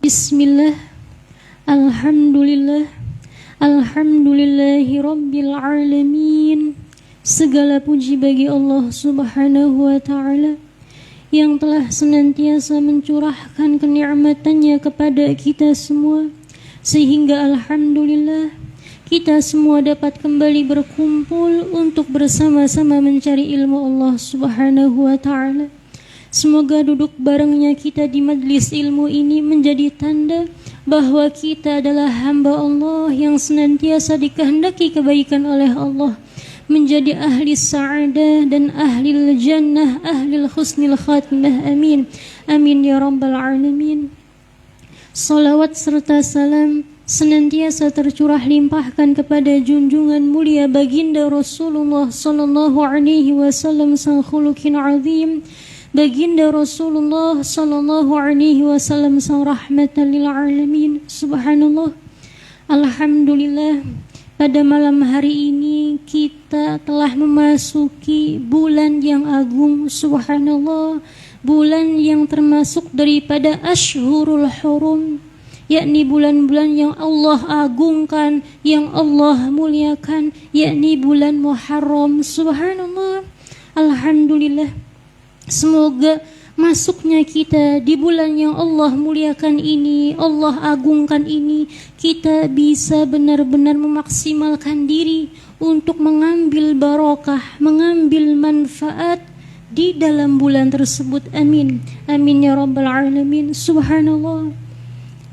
Bismillah, Alhamdulillah, Alhamdulillahi Rabbil Alamin. Segala puji bagi Allah Subhanahu wa Ta'ala yang telah senantiasa mencurahkan kenikmatannya kepada kita semua, sehingga Alhamdulillah kita semua dapat kembali berkumpul untuk bersama-sama mencari ilmu Allah Subhanahu wa Ta'ala. Semoga duduk barengnya kita di majlis ilmu ini menjadi tanda bahwa kita adalah hamba Allah yang senantiasa dikehendaki kebaikan oleh Allah, menjadi ahli sa'adah dan ahli jannah, ahli husnil khatimah. Amin. Amin ya rabbal alamin. Salawat serta salam senantiasa tercurah limpahkan kepada junjungan mulia baginda Rasulullah sallallahu alaihi wasallam sang khuluqin azim, baginda Rasulullah sallallahu alaihi wasallam sang rahmatan lil alamin. Subhanallah, alhamdulillah, pada malam hari ini kita telah memasuki bulan yang agung. Subhanallah, bulan yang termasuk daripada Ashhurul Hurum, yakni bulan-bulan yang Allah agungkan, yang Allah muliakan, yakni bulan Muharram. Subhanallah, alhamdulillah, semoga masuknya kita di bulan yang Allah muliakan ini, Allah agungkan ini, kita bisa benar-benar memaksimalkan diri untuk mengambil barokah, mengambil manfaat di dalam bulan tersebut. Amin. Amin ya rabbal alamin. Subhanallah,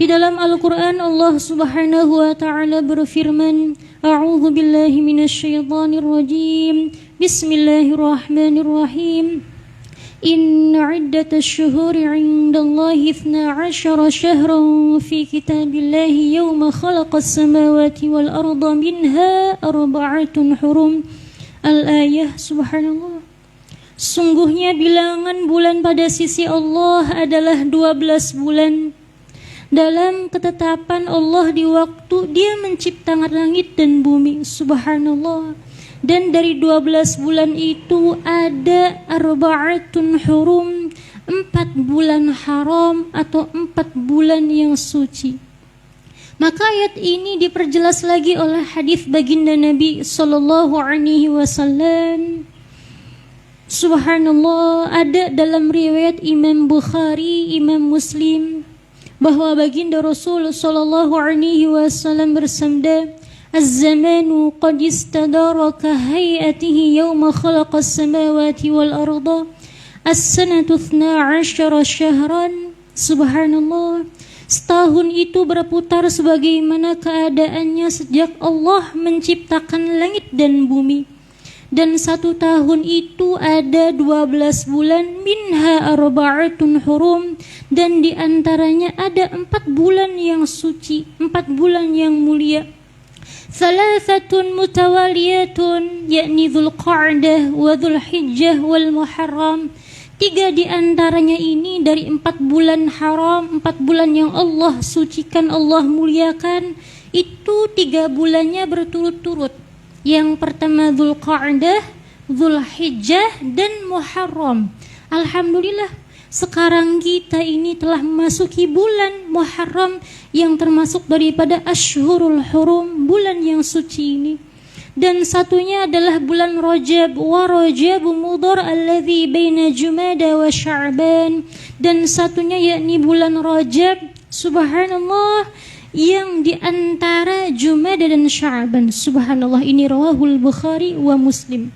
di dalam Al-Quran Allah Subhanahu wa Ta'ala berfirman, A'udhu billahi minasyaitanir rajim, Bismillahirrahmanirrahim. Inna iddatash syuhuri 'indallahi 12 syahran fi kitabillahi yawma khalaqas samawati wal arda minha arba'atun hurum. Al-ayah. Subhanallah, sungguhnya bilangan bulan pada sisi Allah adalah 12 bulan dalam ketetapan Allah di waktu Dia menciptakan langit dan bumi. Subhanallah, dan dari 12 bulan itu ada arba'atun hurum, 4 bulan haram atau 4 bulan yang suci. Maka ayat ini diperjelas lagi oleh hadis baginda Nabi sallallahu alaihi wasallam. Subhanallah, ada dalam riwayat Imam Bukhari, Imam Muslim, bahwa baginda Rasul sallallahu alaihi wasallam bersabda, Az-zamanu qad istadara ka hayatihi yawma khalaqas samawati wal arda as-sanatu 12 syahran. Subhanallah, setahun itu berputar sebagaimana keadaannya sejak Allah menciptakan langit dan bumi. Dan 1 tahun itu ada 12 bulan, minha arba'atun hurum, dan diantaranya ada 4 bulan yang suci, 4 bulan yang mulia. Thalathatun mutawaliyatun, yakni Dzulqa'dah wa Dzulhijjah wal Muharram. 3 diantaranya ini dari 4 bulan haram, 4 bulan yang Allah sucikan, Allah muliakan. Itu 3 bulannya berturut-turut. Yang pertama Dzulqa'dah, Dzulhijjah dan Muharram. Alhamdulillah, sekarang kita ini telah memasuki bulan Muharram yang termasuk daripada Ashhurul Hurum, bulan yang suci ini. Dan satunya adalah bulan Rajab, wa Rajabu Mudhar alladzi baina Jumada wa Sya'ban. Dan satunya yakni bulan Rajab, subhanallah, yang di antara Jumada dan Sya'ban. Subhanallah, ini rawahul Bukhari wa Muslim.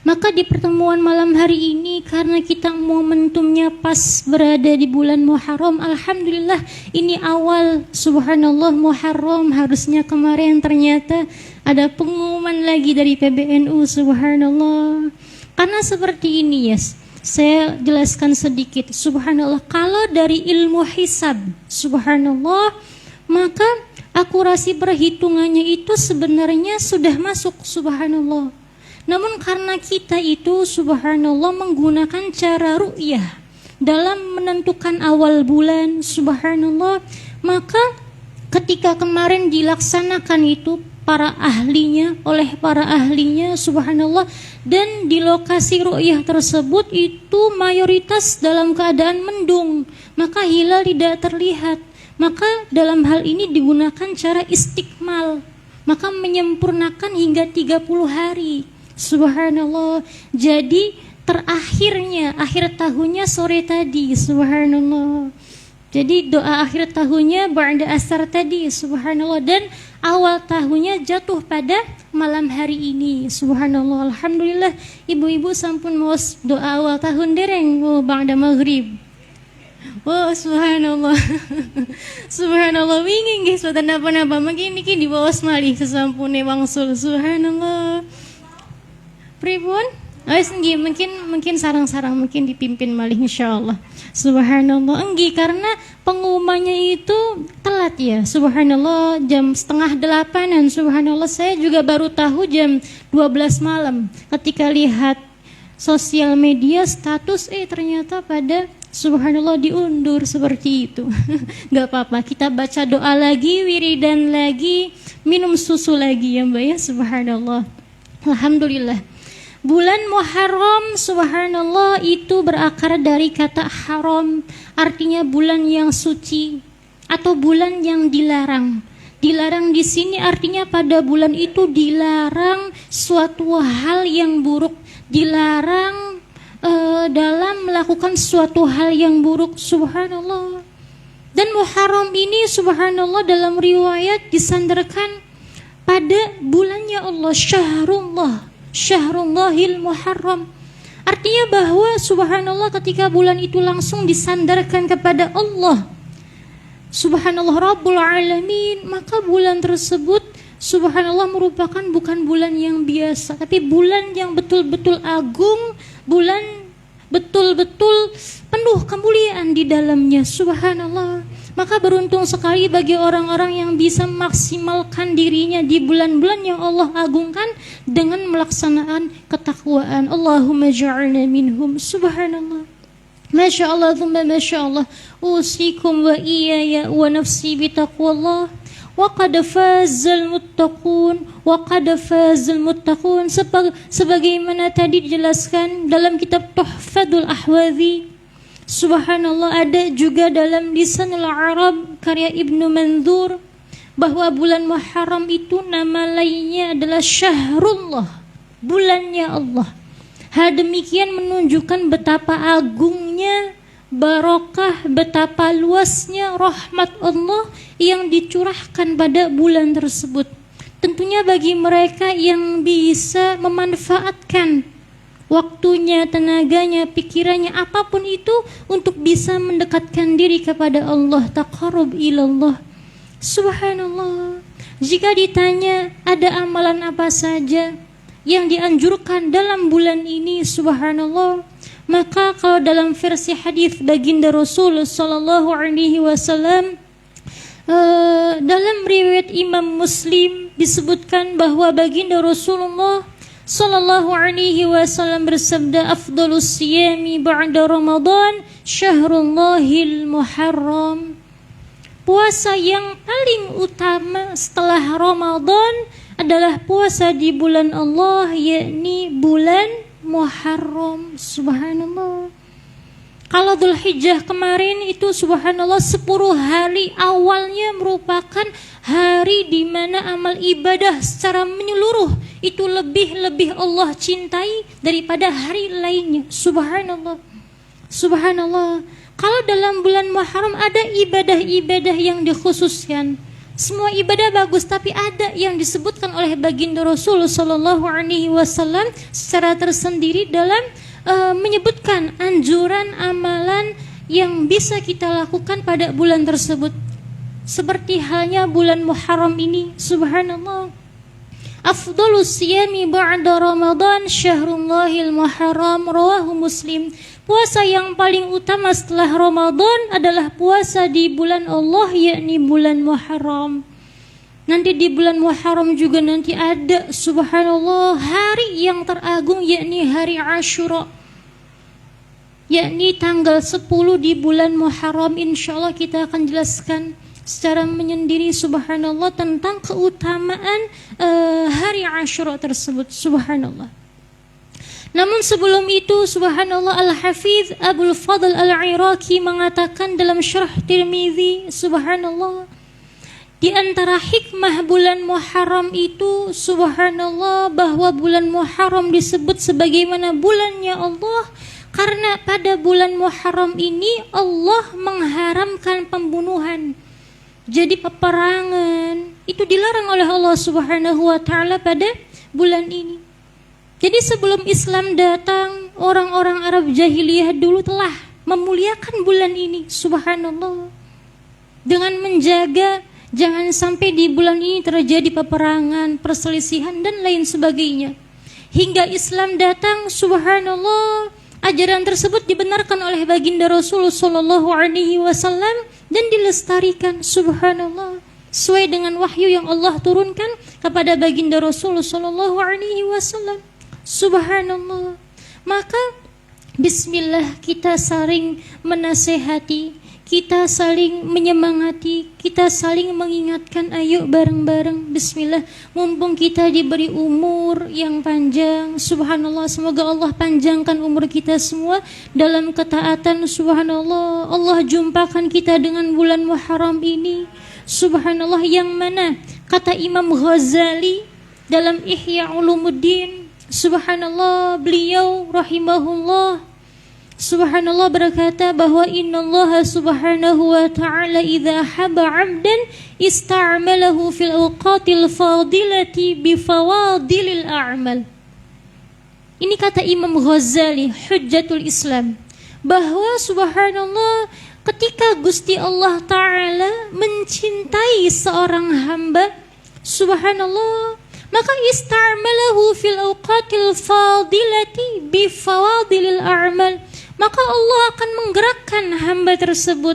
Maka di pertemuan malam hari ini, karena kita momentumnya pas berada di bulan Muharram, alhamdulillah ini awal, subhanallah, Muharram. Harusnya kemarin, ternyata ada pengumuman lagi dari PBNU, subhanallah. Karena seperti ini, yes, saya jelaskan sedikit. Subhanallah, kalau dari ilmu hisab, subhanallah, maka akurasi perhitungannya itu sebenarnya sudah masuk, subhanallah. Namun karena kita itu subhanallah menggunakan cara ru'yah dalam menentukan awal bulan, subhanallah, maka ketika kemarin dilaksanakan itu oleh para ahlinya, subhanallah, dan di lokasi ru'yah tersebut itu mayoritas dalam keadaan mendung, maka hilal tidak terlihat. maka dalam hal ini digunakan cara istikmal, maka menyempurnakan hingga 30 hari. Subhanallah. Jadi terakhirnya, akhir tahunnya sore tadi. Subhanallah. Jadi doa akhir tahunnya ba'da asar tadi. Subhanallah. Dan awal tahunnya jatuh pada malam hari ini. Subhanallah. Alhamdulillah, ibu-ibu sampun mau doa awal tahun dereng ba'da maghrib. Oh subhanallah. Subhanallah, wingi nggih soten napa-napa mungkin niki dibawas malih sesampune wangsul. Subhanallah. Pripun? Wis nggih, mungkin sarang-sarang mungkin dipimpin malih insyaallah. Subhanallah. Enggih, karena pengumumannya itu telat ya. Subhanallah, jam 7:30-an. Subhanallah, saya juga baru tahu jam 12 malam ketika lihat sosial media status ternyata pada subhanallah diundur seperti itu. Gak apa-apa, kita baca doa lagi, wiridan lagi, minum susu lagi ya Mbak ya. Subhanallah. Alhamdulillah. Bulan Muharram subhanallah itu berakar dari kata haram, artinya bulan yang suci atau bulan yang dilarang. Dilarang di sini artinya pada bulan itu dilarang suatu hal yang buruk, dilarang dalam melakukan suatu hal yang buruk. Subhanallah. Dan Muharram ini subhanallah dalam riwayat disandarkan pada bulannya Allah, Syahrullahil Muharram. Artinya bahwa subhanallah ketika bulan itu langsung disandarkan kepada Allah subhanallah Rabbul Alamin, maka bulan tersebut subhanallah merupakan bukan bulan yang biasa, tapi bulan yang betul-betul agung, bulan betul-betul penuh kemuliaan di dalamnya. Subhanallah. Maka beruntung sekali bagi orang-orang yang bisa memaksimalkan dirinya di bulan-bulan yang Allah agungkan dengan melaksanaan ketakwaan. Allahumma ja'alna minhum. Subhanallah. Masya Allah, thumma masya Allah. Usikum wa iyaya wa nafsi bitaqwallah. Wa qad fazal muttaqun, wa qad fazal muttaqun. Sebagaimana tadi dijelaskan dalam kitab Tuhfatul Ahwazi. Subhanallah, ada juga dalam Lisanul Arab karya Ibnu Mandzur bahwa bulan Muharram itu nama lainnya adalah Syahrullah, bulannya Allah. Hal demikian menunjukkan betapa agungnya, barokah, betapa luasnya rahmat Allah yang dicurahkan pada bulan tersebut. Tentunya bagi mereka yang bisa memanfaatkan waktunya, tenaganya, pikirannya, apapun itu untuk bisa mendekatkan diri kepada Allah, taqarrub ilallah. Subhanallah. Jika ditanya ada amalan apa saja yang dianjurkan dalam bulan ini, subhanallah, maka kalau dalam versi hadis baginda Rasul sallallahu alaihi wasallam dalam riwayat Imam Muslim disebutkan bahwa baginda Rasulullah sallallahu alaihi wasallam bersabda, afdhalus siyami ba'da Ramadan syahrullahil Muharram. Puasa yang paling utama setelah Ramadan adalah puasa di bulan Allah, yakni bulan Muharram. Subhanallah. Kalau Dzulhijjah kemarin itu subhanallah 10 hari awalnya merupakan hari di mana amal ibadah secara menyeluruh itu lebih Allah cintai daripada hari lainnya. Subhanallah. Subhanallah. Kalau dalam bulan Muharram ada ibadah-ibadah yang dikhususkan. Semua ibadah bagus, tapi ada yang disebutkan oleh baginda Rasul sallallahu alaihi wasallam secara tersendiri dalam menyebutkan anjuran amalan yang bisa kita lakukan pada bulan tersebut. Seperti halnya bulan Muharram ini, subhanallah. Afdhalus siyami ba'da Ramadan syahrullahil Muharram, rawahu Muslim. Puasa yang paling utama setelah Ramadan adalah puasa di bulan Allah, yakni bulan Muharram. Nanti di bulan Muharram juga nanti ada subhanallah hari yang teragung, yakni hari Asyura, yakni tanggal 10 di bulan Muharram. Insyaallah kita akan jelaskan secara menyendiri subhanallah tentang keutamaan hari Asyura tersebut. Subhanallah. Namun sebelum itu, subhanallah, Al-Hafidz Abul Fadl Al-Iraqi mengatakan dalam Syarh Tirmidzi, subhanallah, di antara hikmah bulan Muharram itu, subhanallah, bahwa bulan Muharram disebut sebagaimana bulannya Allah karena pada bulan Muharram ini Allah mengharamkan pembunuhan. Jadi peperangan itu dilarang oleh Allah Subhanahu wa taala pada bulan ini. Jadi sebelum Islam datang, orang-orang Arab jahiliyah dulu telah memuliakan bulan ini, subhanallah, dengan menjaga jangan sampai di bulan ini terjadi peperangan, perselisihan dan lain sebagainya. Hingga Islam datang, subhanallah, ajaran tersebut dibenarkan oleh baginda Rasul sallallahu alaihi wasallam dan dilestarikan, subhanallah, sesuai dengan wahyu yang Allah turunkan kepada baginda Rasul sallallahu alaihi wasallam. Subhanallah. Maka bismillah, kita saling menasehati, kita saling menyemangati, kita saling mengingatkan, ayo bareng-bareng bismillah, mumpung kita diberi umur yang panjang, subhanallah, semoga Allah panjangkan umur kita semua dalam ketaatan, subhanallah. Allah jumpakan kita dengan bulan Muharram ini, subhanallah, yang mana kata Imam Ghazali dalam Ihya Ulumuddin, subhanallah, beliau rahimahullah, subhanallah, berkata bahwa innallaha subhanahu wa ta'ala idza haba 'abdan ista'malahu fil awqatil fadilati bi fawadilil a'mal. Ini kata Imam Ghazali, Hujjatul Islam, bahwa subhanallah, ketika Gusti Allah Ta'ala mencintai seorang hamba, subhanallah, maka ista'malahu fil awqatil fadilati bi fawadilil a'mal, maka Allah akan menggerakkan hamba tersebut,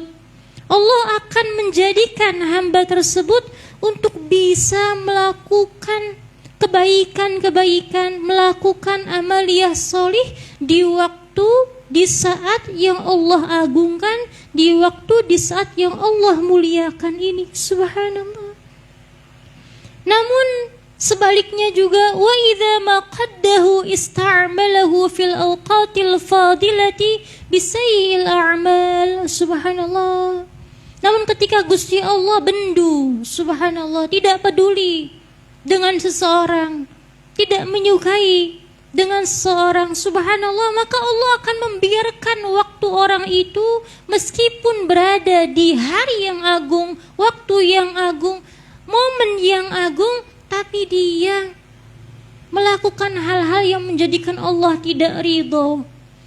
Allah akan menjadikan hamba tersebut untuk bisa melakukan kebaikan-kebaikan, melakukan amaliyah solih di waktu, di saat yang Allah agungkan, di waktu, di saat yang Allah muliakan ini, subhanallah. Namun sebaliknya juga, wa idza ma qaddahu ista'malahu fil awqatil fadilati bisayil a'mal, subhanallah. Namun ketika Gusti Allah bendu, subhanallah, tidak peduli dengan seseorang, tidak menyukai dengan seseorang, subhanallah, maka Allah akan membiarkan waktu orang itu meskipun berada di hari yang agung, waktu yang agung, momen yang agung, tapi dia melakukan hal-hal yang menjadikan Allah tidak ridho.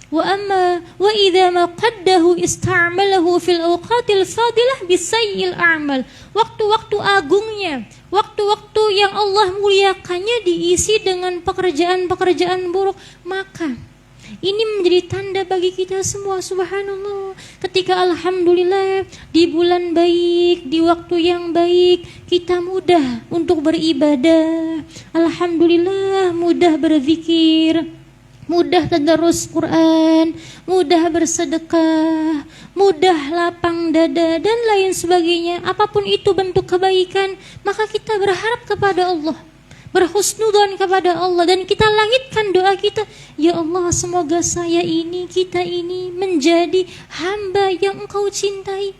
Wa amma wa idza ma qaddahu ista'malahu fil awqatil fadilah bisayil a'mal. Waktu-waktu agungnya, waktu-waktu yang Allah muliakannya diisi dengan pekerjaan-pekerjaan buruk, maka ini menjadi tanda bagi kita semua, subhanallah. Ketika alhamdulillah di bulan baik, di waktu yang baik, kita mudah untuk beribadah, alhamdulillah, mudah berzikir, mudah tadarus Quran, mudah bersedekah, mudah lapang dada dan lain sebagainya. Apapun itu bentuk kebaikan, maka kita berharap kepada Allah, berhusnudzon kepada Allah, dan kita langitkan doa kita, ya Allah, semoga saya ini, kita ini menjadi hamba yang Engkau cintai,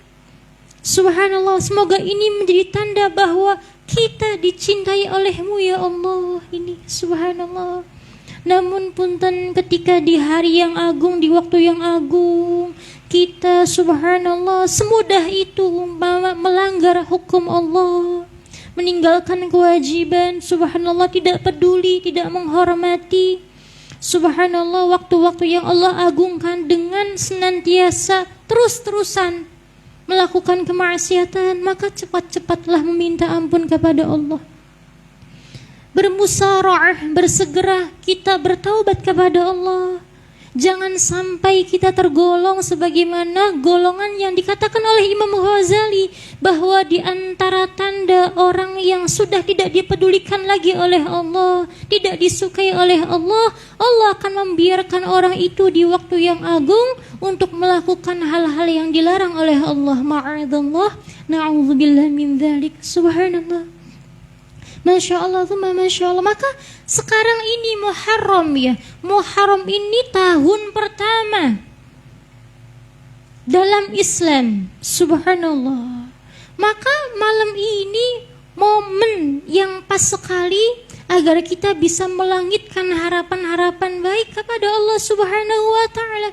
subhanallah. Semoga ini menjadi tanda bahwa kita dicintai oleh-Mu ya Allah ini, subhanallah. Namun punten, ketika di hari yang agung, di waktu yang agung, kita subhanallah semudah itu melanggar hukum Allah, meninggalkan kewajiban, subhanallah, tidak peduli, tidak menghormati, subhanallah, waktu-waktu yang Allah agungkan, dengan senantiasa terus-terusan melakukan kemaksiatan, maka cepat-cepatlah meminta ampun kepada Allah. Bermusara'ah, bersegera kita bertaubat kepada Allah. Jangan sampai kita tergolong sebagaimana golongan yang dikatakan oleh Imam Ghazali, bahwa di antara tanda orang yang sudah tidak dipedulikan lagi oleh Allah, tidak disukai oleh Allah, Allah akan membiarkan orang itu di waktu yang agung untuk melakukan hal-hal yang dilarang oleh Allah. Ma'adzallah, na'udzubillah min dzalik, subhanallah. Masya Allah, Masya Allah. Maka sekarang ini Muharram ya. Muharram ini tahun pertama dalam Islam. Subhanallah. Maka malam ini momen yang pas sekali agar kita bisa melangitkan harapan-harapan baik kepada Allah Subhanahu wa taala.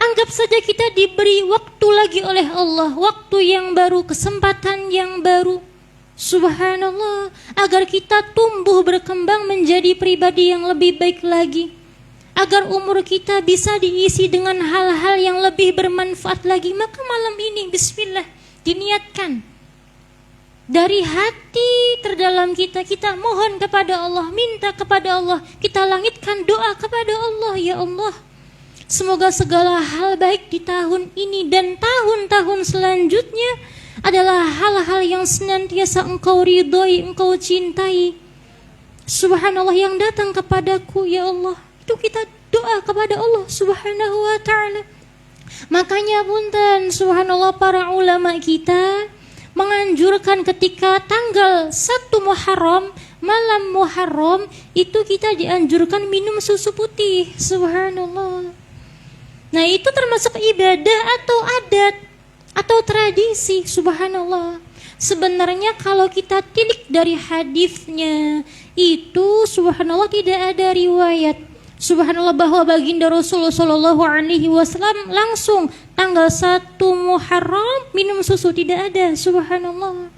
Anggap saja kita diberi waktu lagi oleh Allah, waktu yang baru, kesempatan yang baru. Subhanallah, agar kita tumbuh berkembang menjadi pribadi yang lebih baik lagi. Agar umur kita bisa diisi dengan hal-hal yang lebih bermanfaat lagi. Maka malam ini bismillah diniatkan. Dari hati terdalam kita mohon kepada Allah, minta kepada Allah, kita langitkan doa kepada Allah, ya Allah. Semoga segala hal baik di tahun ini dan tahun-tahun selanjutnya adalah hal-hal yang senantiasa Engkau ridhoi, Engkau cintai. Subhanallah, yang datang kepadaku, ya Allah. Itu kita doa kepada Allah Subhanahu wa ta'ala. Makanya punten, subhanallah, para ulama kita menganjurkan ketika tanggal 1 Muharram, malam Muharram, itu kita dianjurkan minum susu putih. Subhanallah. Nah, itu termasuk ibadah atau adat atau tradisi. Subhanallah. Sebenarnya kalau kita tilik dari hadisnya itu subhanallah tidak ada riwayat. Subhanallah bahwa baginda Rasulullah sallallahu alaihi wasallam langsung tanggal 1 Muharram minum susu, tidak ada. Subhanallah.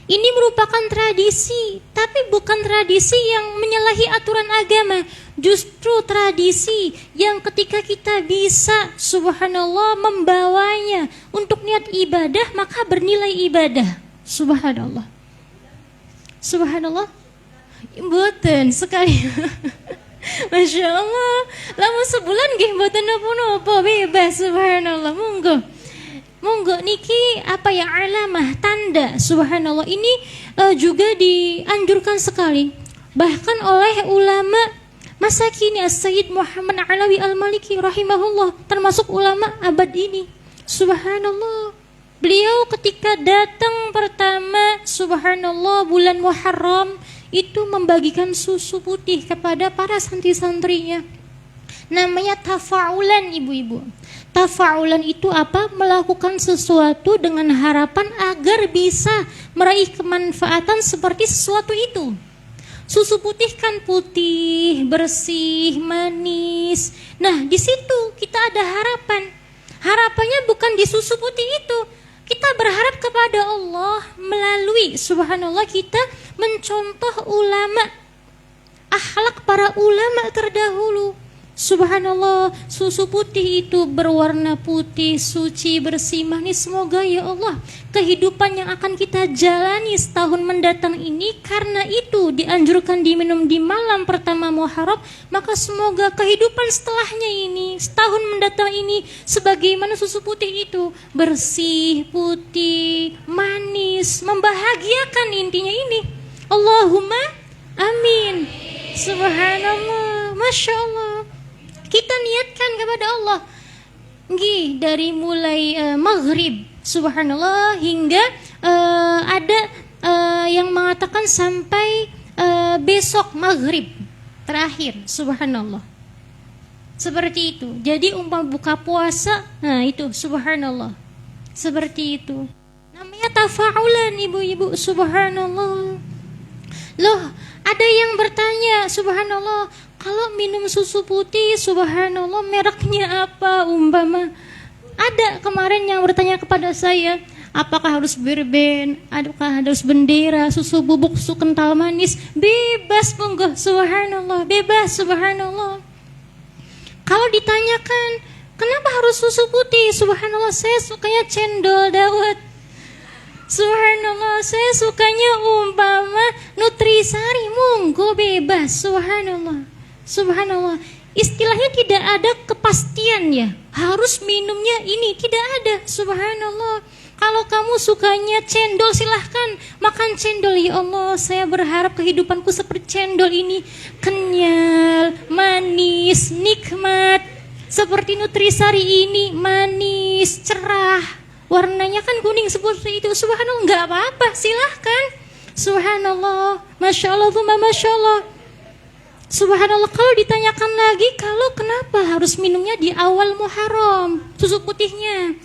Ini merupakan tradisi, tapi bukan tradisi yang menyalahi aturan agama. Justru tradisi yang ketika kita bisa subhanallah membawanya untuk niat ibadah, maka bernilai ibadah. Subhanallah. Subhanallah. Mboten sekali. Masya Allah. Lama sebulan nggih mboten napa-napa, bebas. Subhanallah. Monggo niki apa ya, alamah, tanda. Subhanallah, ini juga dianjurkan sekali bahkan oleh ulama masa kini, As-Sayyid Muhammad Alawi Al-Maliki rahimahullah, termasuk ulama abad ini. Subhanallah, beliau ketika datang pertama subhanallah bulan Muharram itu membagikan susu putih kepada para santri-santrinya. Namanya tafa'ulan, ibu-ibu. Tafa'ulan itu apa? Melakukan sesuatu dengan harapan agar bisa meraih kemanfaatan seperti sesuatu itu. Susu putih kan putih, bersih, manis. Nah, di situ kita ada harapan. Harapannya bukan di susu putih itu. Kita berharap kepada Allah melalui subhanallah kita mencontoh ulama, akhlak para ulama terdahulu. Subhanallah, susu putih itu berwarna putih, suci, bersih, manis. Semoga ya Allah kehidupan yang akan kita jalani setahun mendatang ini, karena itu dianjurkan diminum di malam pertama Muharram, maka semoga kehidupan setelahnya ini, setahun mendatang ini, sebagaimana susu putih itu, bersih, putih, manis, membahagiakan, intinya ini. Allahumma amin. Subhanallah, Masya Allah. Kita niatkan kepada Allah dari mulai maghrib subhanallah hingga ada yang mengatakan sampai besok maghrib terakhir, subhanallah. Seperti itu. Jadi umpama buka puasa, nah itu subhanallah. Seperti itu. Namanya tafa'ulan, ibu-ibu, subhanallah. Loh, ada yang bertanya, subhanallah, kalau minum susu putih, subhanallah, mereknya apa umpama? Ada kemarin yang bertanya kepada saya, apakah harus Bourbon, apakah harus Bendera, susu bubuk, susu kental manis? Bebas monggo, subhanallah, bebas, subhanallah. Kalau ditanyakan, kenapa harus susu putih? Subhanallah, saya sukanya cendol dawet. Subhanallah, saya sukanya umpama Nutrisari, monggo bebas, subhanallah. Subhanallah, istilahnya tidak ada kepastian ya, harus minumnya ini, tidak ada. Subhanallah, kalau kamu sukanya cendol silahkan makan cendol. Ya Allah, saya berharap kehidupanku seperti cendol ini, kenyal, manis, nikmat. Seperti Nutrisari ini, manis, cerah, warnanya kan kuning seperti itu. Subhanallah, nggak apa-apa, silahkan. Subhanallah, Masya Allah, Masya Allah. Subhanallah, kalau ditanyakan lagi, kalau kenapa harus minumnya di awal Muharram, susu putihnya?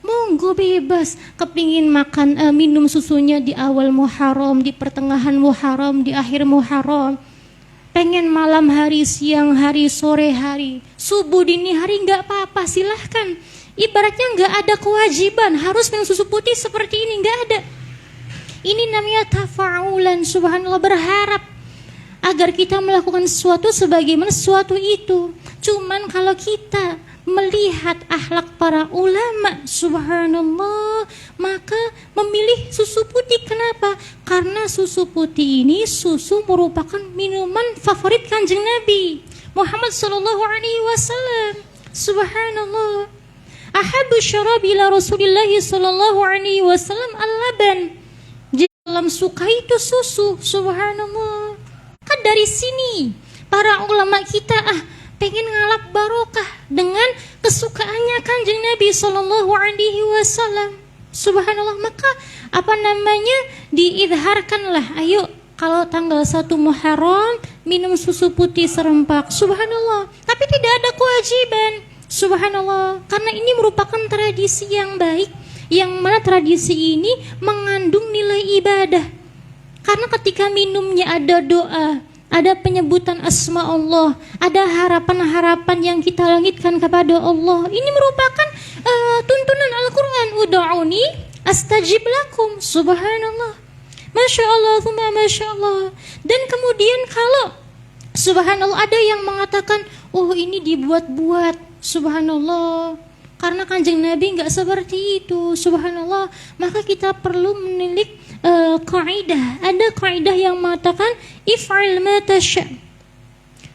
Monggo bebas, kepingin makan minum susunya di awal Muharram, di pertengahan Muharram, di akhir Muharram. Pengen malam hari, siang hari, sore hari, subuh, dini hari, nggak apa-apa, silahkan. Ibaratnya nggak ada kewajiban harus minum susu putih seperti ini, nggak ada. Ini namanya tafa'ulan, subhanallah, berharap agar kita melakukan sesuatu sebagaimana sesuatu itu. Cuman kalau kita melihat akhlak para ulama, subhanallah, maka memilih susu putih. Kenapa? Karena susu putih ini susu merupakan minuman favorit Kanjeng Nabi Muhammad sallallahu alaihi wasallam. Subhanallah. Ahabbu syarabi ila Rasulillah sallallahu alaihi wasallam al-laban. Dalam suka itu susu, subhanallah. Kan dari sini para ulama kita pengen ngalap barokah dengan kesukaannya Kanjeng Nabi sallallahu alaihi wasallam. Subhanallah, maka diidharkanlah, ayo kalau tanggal 1 Muharram minum susu putih serempak. Subhanallah, tapi tidak ada kewajiban. Subhanallah, karena ini merupakan tradisi yang baik, yang mana tradisi ini mengandung nilai ibadah. Karena ketika minumnya ada doa, ada penyebutan asma Allah, ada harapan-harapan yang kita langitkan kepada Allah. Ini merupakan tuntunan Al-Quran. Ud'uni astajib lakum. Subhanallah, Masya Allah, Masya Allah. Dan kemudian kalau subhanallah ada yang mengatakan, oh ini dibuat-buat, subhanallah, karena Kanjeng Nabi nggak seperti itu, subhanallah. Maka kita perlu menilik kaidah. Ada kaidah yang mengatakan if'al ma tasya.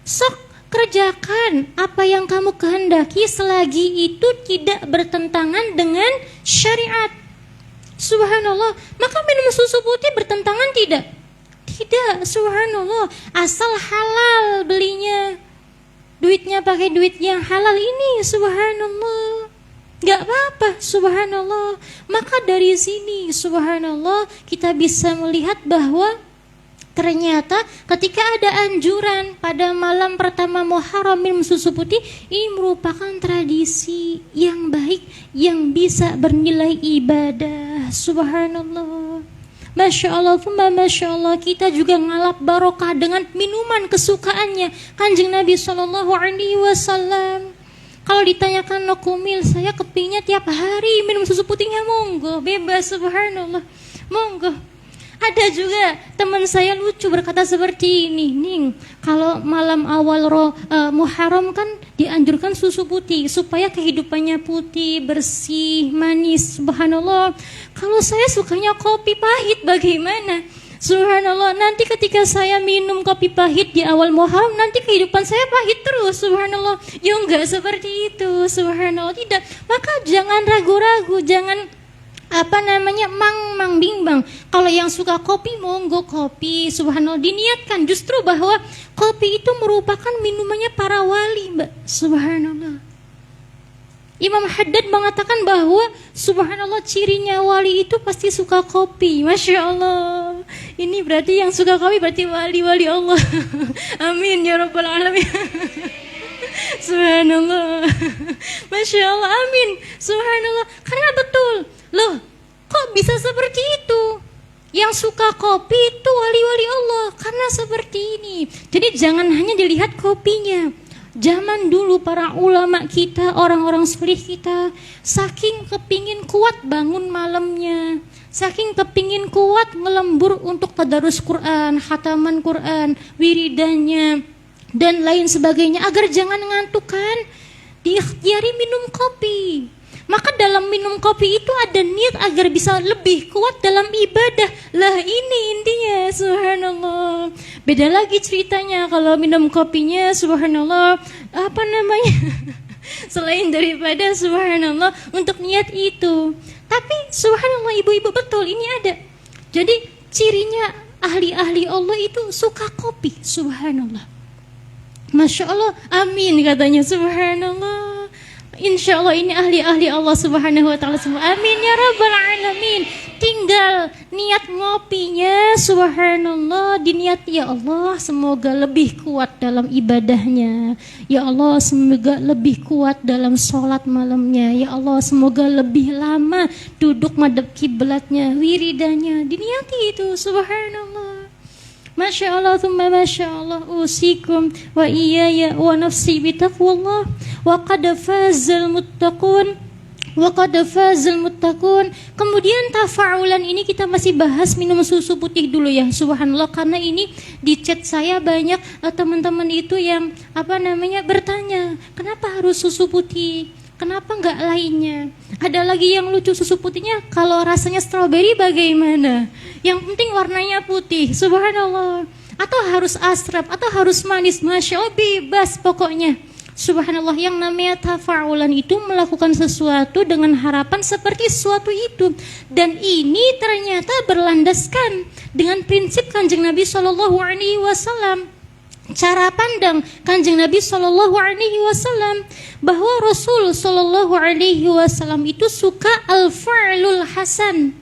Sok kerjakan apa yang kamu kehendaki selagi itu tidak bertentangan dengan syariat. Subhanallah. Maka minum susu putih bertentangan tidak? Tidak, subhanallah. Asal halal belinya, duitnya pakai duit yang halal ini, subhanallah, gak apa-apa, subhanallah. Maka dari sini, subhanallah, kita bisa melihat bahwa ternyata ketika ada anjuran pada malam pertama Muharram minum susu putih, ini merupakan tradisi yang baik yang bisa bernilai ibadah. Subhanallah, Masya Allah, Masya Allah. Kita juga ngalap barokah dengan minuman kesukaannya Kanjeng Nabi Sallallahu Alaihi Wasallam. Kalau ditanyakan nokumil, saya kepingnya tiap hari minum susu putihnya, monggo, bebas, subhanallah, monggo. Ada juga teman saya lucu berkata seperti ini, Ning, kalau malam awal Muharram kan dianjurkan susu putih supaya kehidupannya putih, bersih, manis, subhanallah. Kalau saya sukanya kopi pahit, bagaimana? Subhanallah, nanti ketika saya minum kopi pahit di awal Muharram, nanti kehidupan saya pahit terus, subhanallah. Ya enggak seperti itu, subhanallah, tidak. Maka jangan ragu-ragu, jangan mang bimbang. Kalau yang suka kopi, monggo kopi, subhanallah. Diniatkan justru bahwa kopi itu merupakan minumannya para wali, Mbak, subhanallah. Imam Haddad mengatakan bahwa subhanallah cirinya wali itu pasti suka kopi. Masya Allah, ini berarti yang suka kopi berarti wali-wali Allah. Amin ya rabbal alamin. Subhanallah, Masya Allah, amin, subhanallah. Karena betul, loh, kok bisa seperti itu? Yang suka kopi itu wali-wali Allah, karena seperti ini. Jadi jangan hanya dilihat kopinya. Zaman dulu para ulama kita, orang-orang saleh kita, saking kepingin kuat bangun malamnya, saking kepingin kuat ngelembur untuk tadarus Quran, khataman Quran, wiridannya, dan lain sebagainya, agar jangan ngantuk kan, diikhtiari minum kopi. Maka dalam minum kopi itu ada niat agar bisa lebih kuat dalam ibadah. Lah ini intinya, subhanallah. Beda lagi ceritanya kalau minum kopinya, subhanallah, selain daripada subhanallah untuk niat itu. Tapi subhanallah, ibu-ibu, betul ini ada. Jadi cirinya ahli-ahli Allah itu suka kopi, subhanallah. Masya Allah, amin katanya, subhanallah. Insya Allah ini ahli-ahli Allah Subhanahu wa ta'ala semua. Amin ya rabbal alamin. Tinggal niat ngopinya, subhanallah, diniat ya Allah semoga lebih kuat dalam ibadahnya. Ya Allah semoga lebih kuat dalam sholat malamnya. Ya Allah semoga lebih lama duduk madhab kiblatnya, wiridanya. Diniati itu, subhanallah. Masya Allah, thumma Masya Allah, usikum wa iyaya wa nafsi bitaqwallah wa qad fazal muttaqun wa qad fazal muttaqun. Kemudian tafa'ulan ini kita masih bahas minum susu putih dulu ya, subhanallah, karena ini di chat saya banyak teman-teman itu yang bertanya, kenapa harus susu putih? Kenapa enggak lainnya? Ada lagi yang lucu, susu putihnya kalau rasanya stroberi bagaimana? Yang penting warnanya putih, subhanallah. Atau harus asrap, atau harus manis, masya Allah, bebas pokoknya. Subhanallah, yang namanya tafa'ulan itu melakukan sesuatu dengan harapan seperti sesuatu itu. Dan ini ternyata berlandaskan dengan prinsip Kanjeng Nabi SAW. Cara pandang Kanjeng Nabi SAW bahwa Rasul SAW itu suka al-fa'lul hasan.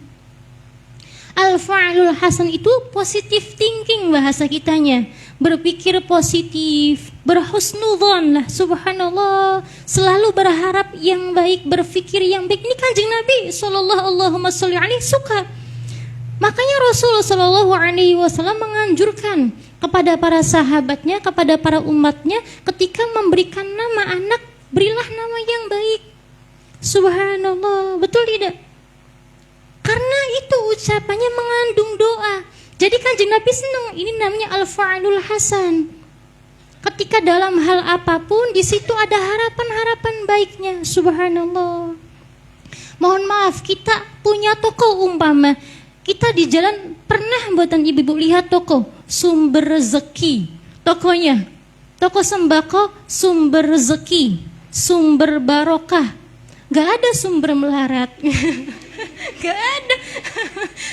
Al-fa'lul hasan itu positive thinking bahasa kitanya, berpikir positif, berhusnudzon lah, subhanallah, selalu berharap yang baik, berpikir yang baik. Ini Kanjeng Nabi SAW suka. Makanya Rasul SAW menganjurkan kepada para sahabatnya, kepada para umatnya, ketika memberikan nama anak, berilah nama yang baik. Subhanallah, betul tidak? Karena itu ucapannya mengandung doa. Jadi Kanjeng Nabi senang, ini namanya al-fa'lul hasan. Ketika dalam hal apapun, di situ ada harapan-harapan baiknya. Subhanallah. Mohon maaf, kita punya toko umpama. Kita di jalan pernah buatan ibu-ibu lihat toko Sumber Rezeki, tokonya toko sembako Sumber Rezeki, sumber barokah. Gak ada sumber melarat. Gak ada.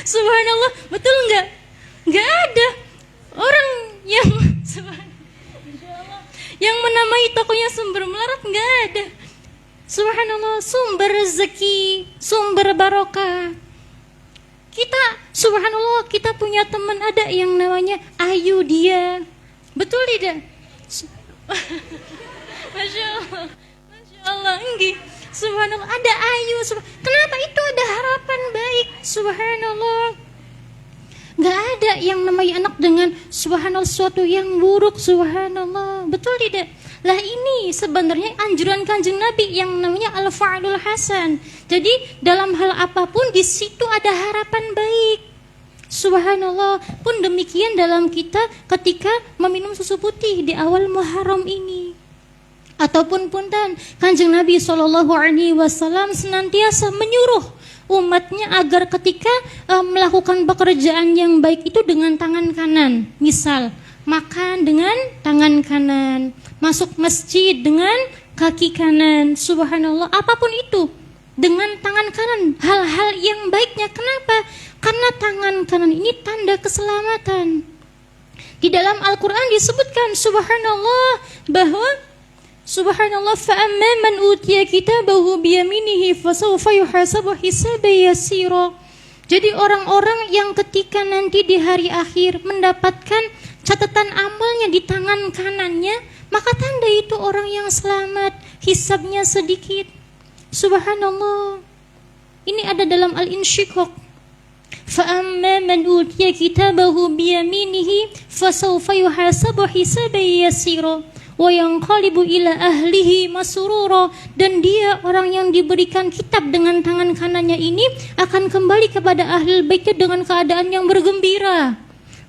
Subhanallah, betul nggak? Gak ada orang yang yang menamai tokonya sumber melarat, gak ada. Subhanallah, sumber rezeki, sumber barokah. Kita, subhanallah, kita punya teman ada yang namanya Ayu dia. Betul tidak? Masya Allah, Masya Allah, enggih. Subhanallah, ada Ayu. Kenapa? Itu ada harapan baik. Subhanallah. Gak ada yang namanya anak dengan subhanallah sesuatu yang buruk. Subhanallah, betul tidak? Lah ini sebenarnya anjuran Kanjeng Nabi yang namanya al-fa'lul hasan. Jadi dalam hal apapun di situ ada harapan baik. Subhanallah. Pun demikian dalam kita ketika meminum susu putih di awal Muharram ini. Ataupun punten Kanjeng Nabi SAW senantiasa menyuruh umatnya agar ketika melakukan pekerjaan yang baik itu dengan tangan kanan. Misal makan dengan tangan kanan, masuk masjid dengan kaki kanan, subhanallah, apapun itu dengan tangan kanan, hal-hal yang baiknya. Kenapa? Karena tangan kanan ini tanda keselamatan. Di dalam Al-Quran disebutkan subhanallah bahwa subhanallah fa'amma man utiya kitabahu biyaminihi fasawfa yuhasabu hisaban yasira. Jadi orang-orang yang ketika nanti di hari akhir mendapatkan catatan amalnya di tangan kanannya, maka tanda itu orang yang selamat, hisabnya sedikit. Subhanallah. Ini ada dalam Al-Insyiqaq. Fa'amma man utiya kitabahu biyaminihi fasawfa yuhasabu hisaban yasira wa yanqalibu ila ahlihi masrura. Dan dia orang yang diberikan kitab dengan tangan kanannya ini akan kembali kepada ahli baitnya dengan keadaan yang bergembira.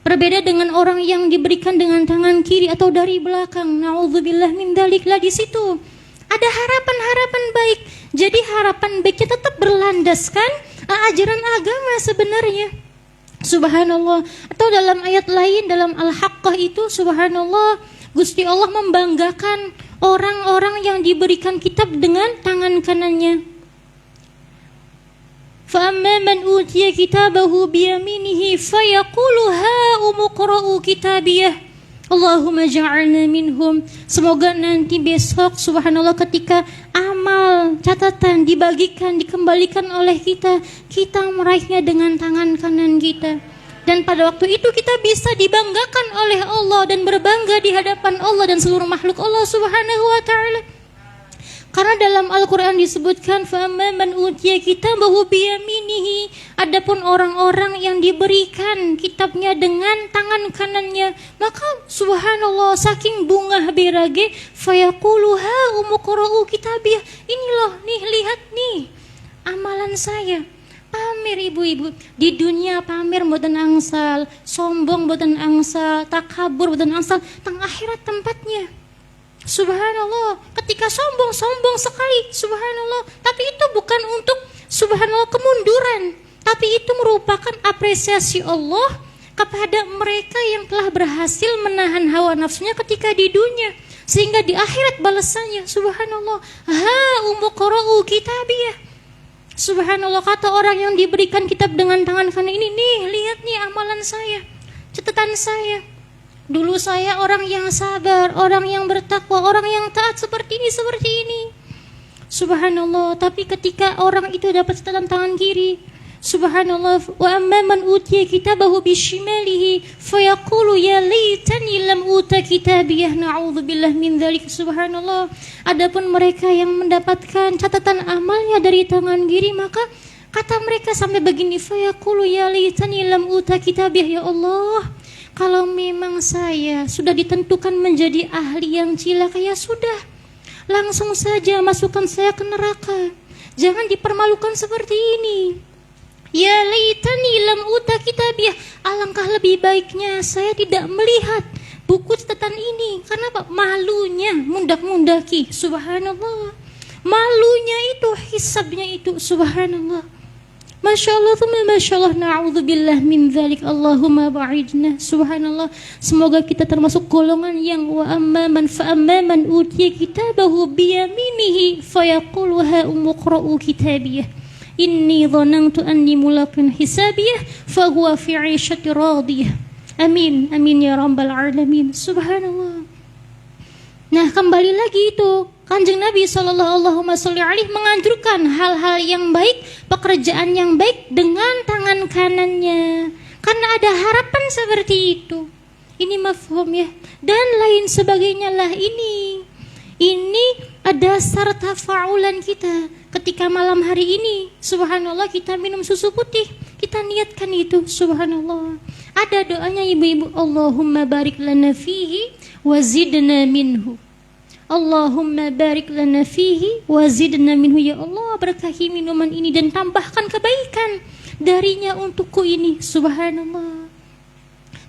Berbeda dengan orang yang diberikan dengan tangan kiri atau dari belakang. Na'udzubillah min dzalik. Lah di situ ada harapan-harapan baik. Jadi harapan baiknya tetap berlandaskan ajaran agama sebenarnya. Subhanallah. Atau dalam ayat lain dalam Al-Haqqah itu subhanallah, Gusti Allah membanggakan orang-orang yang diberikan kitab dengan tangan kanannya. فَأَمَّا مَنْ أُوتِيَ كِتَابَهُ بِيَمِينِهِ فَيَقُولُ هَاؤُمُ اقْرَءُوا كِتَابِيَهْ Allahumma ja'alna minhum. Semoga nanti besok subhanallah ketika amal, catatan dibagikan, dikembalikan oleh kita, kita meraihnya dengan tangan kanan kita. Dan pada waktu itu kita bisa dibanggakan oleh Allah dan berbangga di hadapan Allah dan seluruh makhluk Allah Subhanahu wa taala. Karena dalam Al-Quran disebutkan فَأَمَّا مَنْ أُوتِيَ كِتَابَهُ بِيَمِينِهِ, adapun orang-orang yang diberikan kitabnya dengan tangan kanannya, maka subhanallah saking bunga berage فَيَقُولُ هَا أُمُقْرَؤُ كِتَابِيَهْ, ini loh nih, lihat nih amalan saya. Pamer ibu-ibu di dunia, pamer mboten angsal, sombong mboten angsal, takabur mboten angsal, teng akhirat tempatnya. Subhanallah, ketika sombong sekali, subhanallah. Tapi itu bukan untuk subhanallah kemunduran, tapi itu merupakan apresiasi Allah kepada mereka yang telah berhasil menahan hawa nafsunya ketika di dunia, sehingga di akhirat balasannya subhanallah, ha umuqra'u kitabiyah. Subhanallah, kata orang yang diberikan kitab dengan tangan kanan ini, nih lihat nih amalan saya, catatan saya. Dulu saya orang yang sabar, orang yang bertakwa, orang yang taat seperti ini. Subhanallah, tapi ketika orang itu dapat catatan tangan kiri, subhanallah, wa amma man utiya kitabahu bishimalihi fayaqulu ya laitani lam uta kitabiyah, na'udzubillah min dzalik. Subhanallah, adapun mereka yang mendapatkan catatan amalnya dari tangan kiri, maka kata mereka sampai begini, fayaqulu ya laitani lam uta kitabiyah, ya Allah, kalau memang saya sudah ditentukan menjadi ahli yang cilaka, ya sudah, langsung saja masukkan saya ke neraka. Jangan dipermalukan seperti ini. Ya laitani lam uta kitabiyah, alangkah lebih baiknya saya tidak melihat buku catatan ini. Karena apa? Malunya mundak-mundaki. Subhanallah, malunya itu, hisabnya itu, subhanallah. Masya Allah, Masya Allah, na'udzubillah min dzalik, Allahumma ba'idna. Subhanallah, semoga kita termasuk golongan yang wa amman fa'amman utiya kitabahu biyaminihi fayaqulu ha umuqra'u kitabiyah inni dhanantu anni mulaqin hisabiyah fahuwa fi 'ishati radiyah. Amin, amin ya rabbal alamin. Subhanallah. Nah, kembali lagi itu Kanjeng Nabi sallallahu alaihi menganjurkan hal-hal yang baik, pekerjaan yang baik dengan tangan kanannya. Karena ada harapan seperti itu. Ini mafhum ya. Dan lain sebagainya lah ini. Ini ada dasar tafaulan kita. Ketika malam hari ini, subhanallah, kita minum susu putih, kita niatkan itu, subhanallah. Ada doanya ibu-ibu, Allahumma barik lana fihi wa zidna minhu. Allahumma barik lana fihi wa zidna minhu, ya Allah, berkahi minuman ini dan tambahkan kebaikan darinya untukku ini, subhanallah.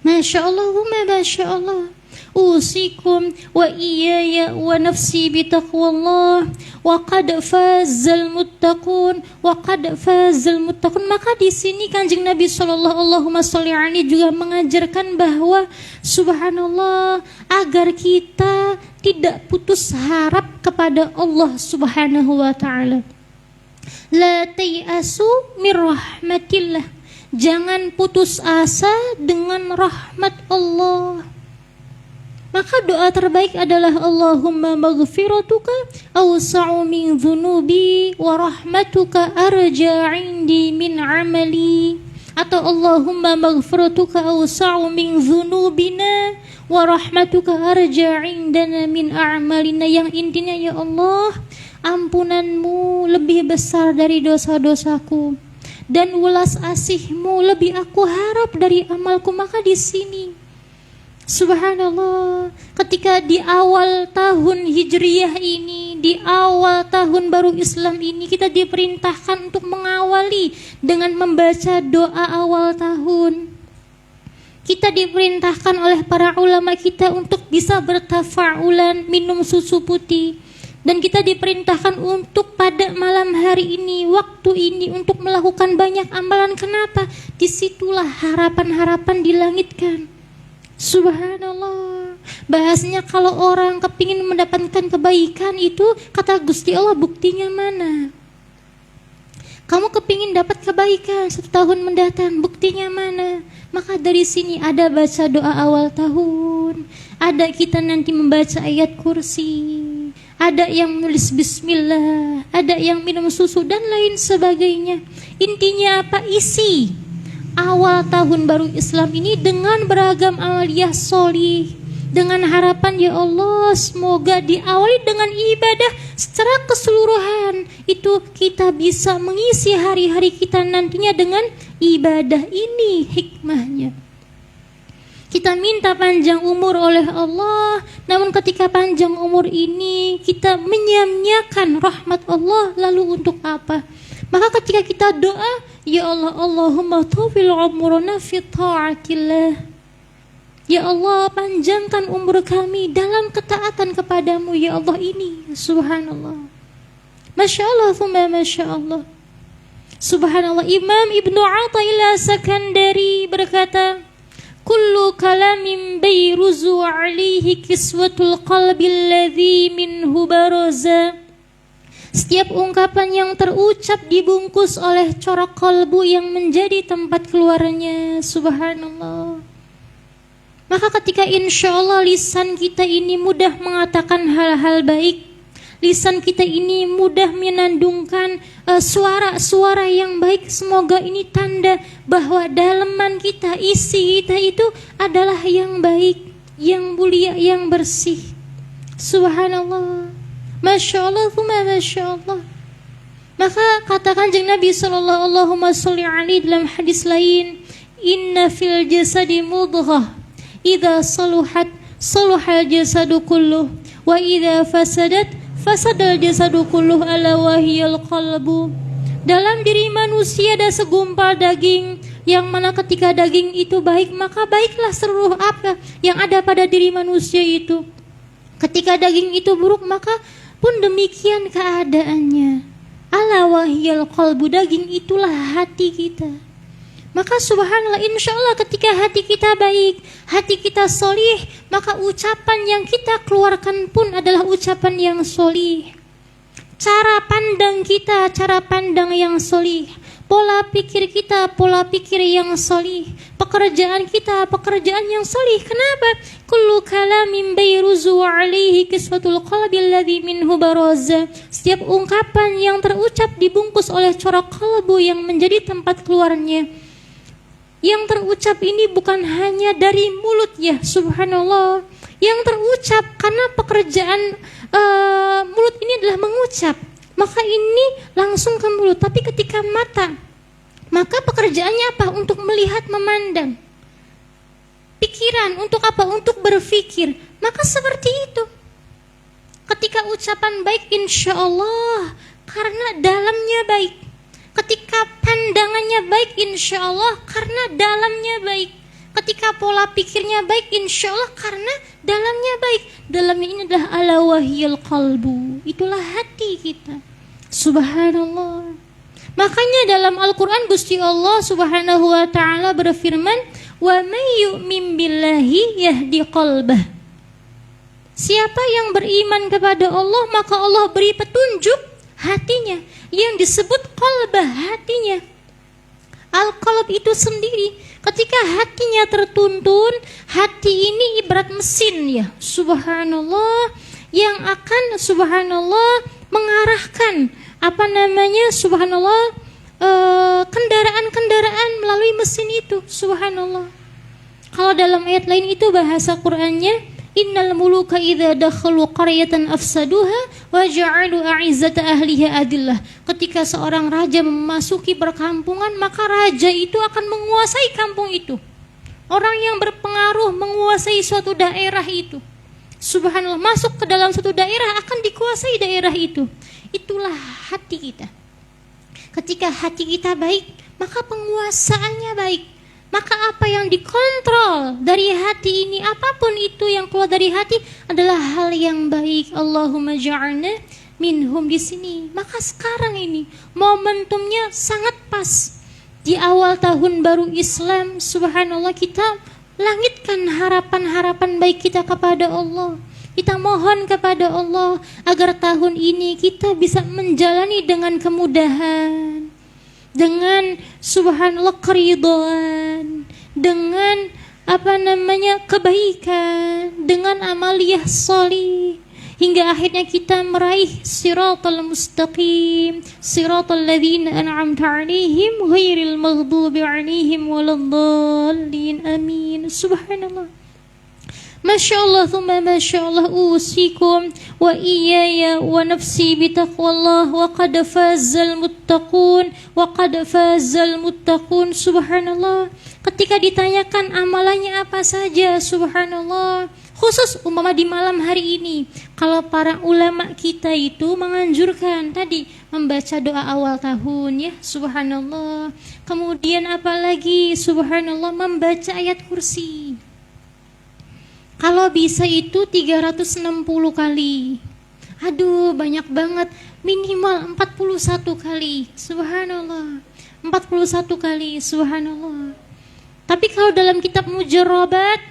Masya Allahumma masya Allah. Usikum wa iyaya wa nafsi bitaqwallah wa qad fazal muttaqun wa qad fazal muttaqun. Maka di sini Kanjeng Nabi sallallahu alaihi juga mengajarkan bahwa subhanallah, agar kita tidak putus harap kepada Allah Subhanahu wa taala. La tayasu mir rahmatillah. Jangan putus asa dengan rahmat Allah. Maka doa terbaik adalah Allahumma maghfiratuka awsa'u min dhunubi wa rahmatuka arja 'indi min 'amali. Atau Allahumma maghfiratuka awsa'u min dhunubina wa rahmatuka arja 'indana min a'malina. Yang intinya, ya Allah, ampunanmu lebih besar dari dosa-dosaku dan welas asihmu lebih aku harap dari amalku. Maka di sini subhanallah, ketika di awal tahun Hijriyah ini, di awal tahun baru Islam ini, kita diperintahkan untuk mengawali dengan membaca doa awal tahun. Kita diperintahkan oleh para ulama kita untuk bisa bertafaulan minum susu putih. Dan kita diperintahkan untuk pada malam hari ini, waktu ini, untuk melakukan banyak amalan. Kenapa? Disitulah harapan-harapan dilangitkan. Subhanallah. Bahasanya kalau orang kepingin mendapatkan kebaikan itu, kata Gusti Allah, buktinya mana? Kamu kepingin dapat kebaikan 1 tahun mendatang, buktinya mana? Maka dari sini ada baca doa awal tahun, ada kita nanti membaca ayat kursi, ada yang nulis bismillah, ada yang minum susu dan lain sebagainya. Intinya apa? Isi awal tahun baru Islam ini dengan beragam amaliyah solih, dengan harapan ya Allah semoga diawali dengan ibadah secara keseluruhan, itu kita bisa mengisi hari-hari kita nantinya dengan ibadah ini. Hikmahnya kita minta panjang umur oleh Allah, namun ketika panjang umur ini kita menyia-nyiakan rahmat Allah, lalu untuk apa? Maka ketika kita doa, ya Allah, Allahumma tawil umurana fi ta'atillah, ya Allah panjangkan umur kami dalam ketaatan kepadamu ya Allah ini. Subhanallah, Masya Allah, thumma Masya Allah, Subhanallah. Imam Ibnu Athaillah Sakandari berkata, kullu kalamin bayruzu alaihi kiswatul qalbi alladhi minhu baraza. Setiap ungkapan yang terucap dibungkus oleh corak kalbu yang menjadi tempat keluarnya. Subhanallah. Maka ketika insya Allah lisan kita ini mudah mengatakan hal-hal baik, lisan kita ini mudah menandungkan suara-suara yang baik, semoga ini tanda bahwa dalaman kita, isi kita itu adalah yang baik, yang mulia, yang bersih. Subhanallah, Masya Allah, Masya Allah. Maka katakan Nabi sallallahu alaihi dalam hadis lain, inna fil jasadi mudghah idza saluhat saluhal jasadu kulluh wa idza fasadat fasadal jasadu kulluh ala wahiyal qalbu. Dalam diri manusia ada segumpal daging, yang mana ketika daging itu baik maka baiklah seluruh apa yang ada pada diri manusia itu. Ketika daging itu buruk maka pun demikian keadaannya. Ala wahiyal qalbu, daging itulah hati kita. Maka subhanallah, insya Allah ketika hati kita baik, hati kita solih, maka ucapan yang kita keluarkan pun adalah ucapan yang solih. Cara pandang kita, cara pandang yang solih. Pola pikir kita, pola pikir yang solih. Pekerjaan kita, pekerjaan yang solih. Kenapa? Kullu kalamin bayruzu alaihi kiswatul qalbi alladhi minhu baraza. Setiap ungkapan yang terucap dibungkus oleh corak kalbu yang menjadi tempat keluarnya. Yang terucap ini bukan hanya dari mulut ya, subhanallah. Yang terucap karena pekerjaan mulut ini adalah mengucap, maka ini langsung ke mulut. Tapi ketika mata, maka pekerjaannya apa? Untuk melihat, memandang. Pikiran untuk apa? Untuk berpikir. Maka seperti itu. Ketika ucapan baik, insya Allah karena dalamnya baik. Ketika pandangannya baik, insya Allah karena dalamnya baik. Ketika pola pikirnya baik, insya Allah karena dalamnya baik. Dalamnya ini adalah ala wahiyal qalbu, itulah hati kita. Subhanallah. Makanya dalam Al-Quran Gusti Allah subhanahu wa ta'ala berfirman, wa may yu'min billahi yahdi qalbah. Siapa yang beriman kepada Allah maka Allah beri petunjuk hatinya, yang disebut qalbah, hatinya. Al-qalb itu sendiri, ketika hatinya tertuntun, hati ini ibarat mesin ya, subhanallah, yang akan subhanallah mengarahkan subhanallah kendaraan-kendaraan melalui mesin itu, subhanallah. Kalau dalam ayat lain itu bahasa Qur'annya, innal muluka idza dakhalu qaryatan afsaduha wa ja'alu a'izzata ahliha adillah. Ketika seorang raja memasuki perkampungan, maka raja itu akan menguasai kampung itu. Orang yang berpengaruh menguasai suatu daerah itu. Subhanallah, masuk ke dalam suatu daerah akan dikuasai daerah itu. Itulah hati kita. Ketika hati kita baik, maka penguasaannya baik. Maka apa yang dikontrol dari hati ini, apapun itu yang keluar dari hati adalah hal yang baik. Allahumma ja'alna minhum di sini. Maka sekarang ini momentumnya sangat pas. Di awal tahun baru Islam, subhanallah, kita langitkan harapan-harapan baik kita kepada Allah. Kita mohon kepada Allah agar tahun ini kita bisa menjalani dengan kemudahan, dengan subhanallah keridhaan, dengan kebaikan, dengan amaliyah sholih, hingga akhirnya kita meraih siratal mustaqim, siratal ladzina an'amta 'alaihim ghairil maghdubi 'alaihim waladdallin. Amin. Subhanallah. Masya Allah, thumma masya Allah, usikum wa iyaya wa nafsi bitaqwallah wa qad fazal muttaqun wa qad fazal muttaqun. Subhanallah. Ketika ditanyakan amalannya apa saja, subhanallah, khusus umpama di malam hari ini, kalau para ulama kita itu menganjurkan tadi membaca doa awal tahun ya, subhanallah. Kemudian apalagi, subhanallah, membaca ayat kursi. Kalau bisa itu 360 kali. Aduh, banyak banget. Minimal 41 kali. Subhanallah. 41 kali. Subhanallah. Tapi kalau dalam kitab Mujarrabat,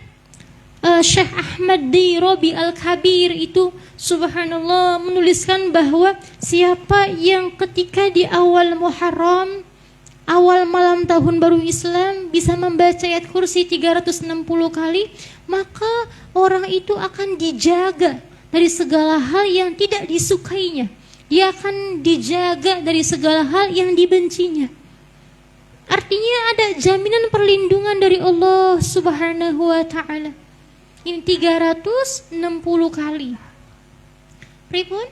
Syekh Ahmad Dirobi Al-Kabir itu, subhanallah, menuliskan bahwa siapa yang ketika di awal Muharram, awal malam tahun baru Islam, bisa membaca ayat kursi 360 kali, maka orang itu akan dijaga dari segala hal yang tidak disukainya. Dia akan dijaga dari segala hal yang dibencinya. Artinya ada jaminan perlindungan dari Allah Subhanahu wa ta'ala. Ini 360 kali. Pripun?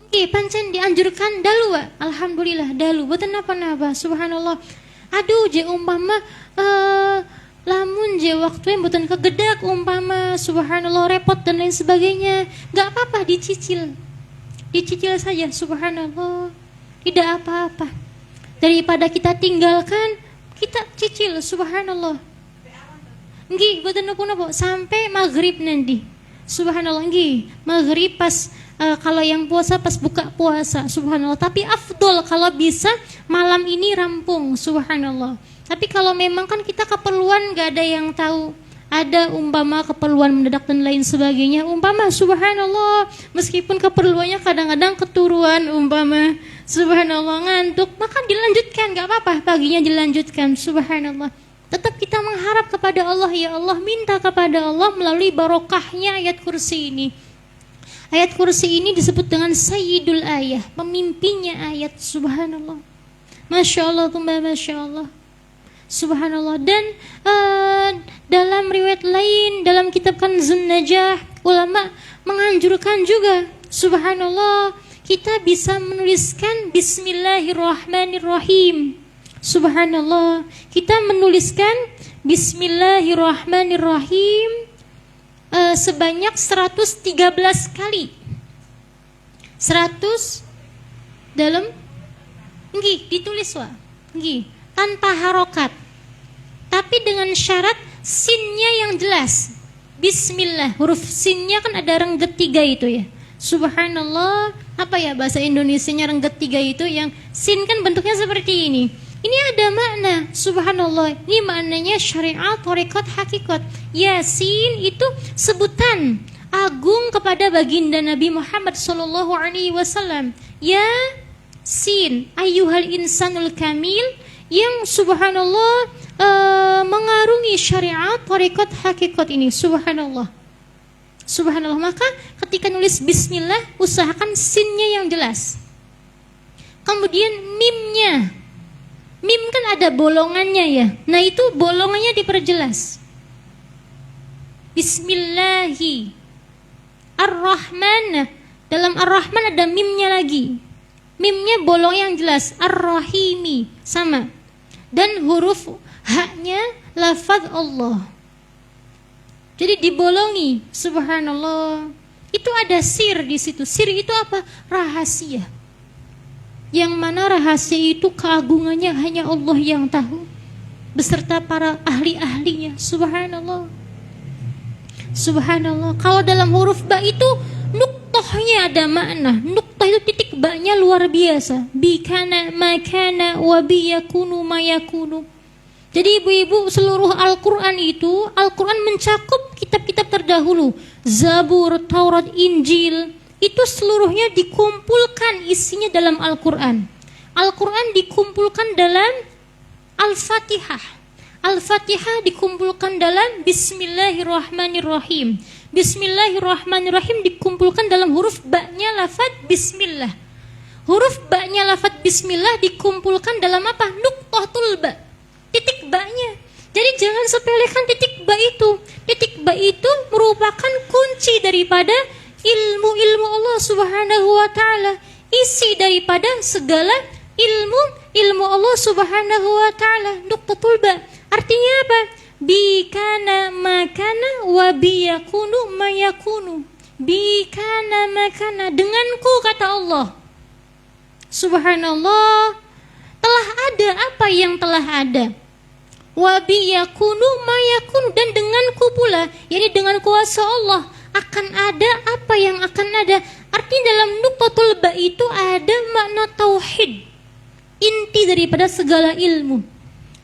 Nggih, pancen dianjurkan dalu, Pak. Alhamdulillah dalu. Boten napa-napa, subhanallah. Aduh, je umpama lamun je waktu yang boten kegedak umpama, subhanallah, repot dan lain sebagainya. Enggak apa-apa, dicicil. Dicicil saja, subhanallah. Tidak apa-apa. Daripada kita tinggalkan, kita cicil, subhanallah. Nggih, boten napa-napa sampai maghrib nanti. Subhanallah, nggih. Maghrib pas kalau yang puasa pas buka puasa, subhanallah. Tapi afdol kalau bisa malam ini rampung, subhanallah. Tapi kalau memang kan kita keperluan gak ada yang tahu, ada umpama keperluan mendadak dan lain sebagainya, umpama subhanallah, meskipun keperluannya kadang-kadang keturuan umpama, subhanallah, ngantuk, maka dilanjutkan, gak apa-apa, paginya dilanjutkan, subhanallah. Tetap kita mengharap kepada Allah, ya Allah, minta kepada Allah melalui barokahnya ayat kursi ini. Ayat kursi ini disebut dengan Sayyidul Ayah, pemimpinnya ayat, subhanallah. Masya Allah, masya Allah, subhanallah. Dan dalam riwayat lain, dalam kitab Kanzun Najah, ulama menganjurkan juga, subhanallah, kita bisa menuliskan Bismillahirrahmanirrahim. Subhanallah, kita menuliskan Bismillahirrahmanirrahim sebanyak 113 kali. 100 dalam nggih ditulis wa. Nggih, tanpa harokat. Tapi dengan syarat sinnya yang jelas. Bismillah, huruf sinnya kan ada rengget 3 itu ya. Subhanallah, apa ya bahasa Indonesianya rengget 3 itu, yang sin kan bentuknya seperti ini. Ini ada makna, subhanallah. Ini maknanya syariat, tarekat, hakikat. Yasin itu sebutan agung kepada baginda Nabi Muhammad sallallahu alaihi wasallam. Yasin, ayyuhal insanul kamil, yang subhanallah mengarungi syariat, tarekat, hakikat ini, subhanallah. Subhanallah, maka ketika nulis bismillah, usahakan sinnya yang jelas. Kemudian mimnya. Mim kan ada bolongannya ya. Nah itu bolongannya diperjelas. Bismillahi Ar-Rahman. Dalam Ar-Rahman ada mimnya lagi. Mimnya bolong yang jelas. Ar-Rahimi sama. Dan huruf haknya lafaz Allah. Jadi dibolongi. Subhanallah. Itu ada sir di situ. Sir itu apa? Rahasia. Yang mana rahasia itu keagungannya hanya Allah yang tahu, beserta para ahli-ahlinya. Subhanallah. Subhanallah. Kalau dalam huruf ba itu nuktahnya ada makna. Nuktah itu titik ba-nya luar biasa. Bikana makana wa biyakunu mayakunu. Jadi ibu-ibu, seluruh Al-Quran itu, Al-Quran mencakup kitab-kitab terdahulu. Zabur, Taurat, Injil. Itu seluruhnya dikumpulkan isinya dalam Al-Quran. Al-Quran dikumpulkan dalam Al-Fatihah. Al-Fatihah dikumpulkan dalam Bismillahirrahmanirrahim. Bismillahirrahmanirrahim dikumpulkan dalam huruf ba-nya lafaz Bismillah. Huruf ba-nya lafaz Bismillah dikumpulkan dalam apa? Nuqtatul ba, titik ba-nya. Jadi jangan sepelekan titik ba itu. Titik ba itu merupakan kunci daripada ilmu-ilmu Allah Subhanahu wa taala. Isi daripada segala ilmu Allah Subhanahu wa taala. Nuqtatul ba artinya apa? Bi kana makana wa bi yakunu mayakunu. Bi kana makana, denganku kata Allah. Subhanallah, telah ada apa yang telah ada. Wa bi yakunu mayakunu, dan denganku pula, yakni dengan kuasa Allah akan ada apa yang akan ada. Artinya dalam nuqtatul ba itu ada makna tauhid, inti daripada segala ilmu.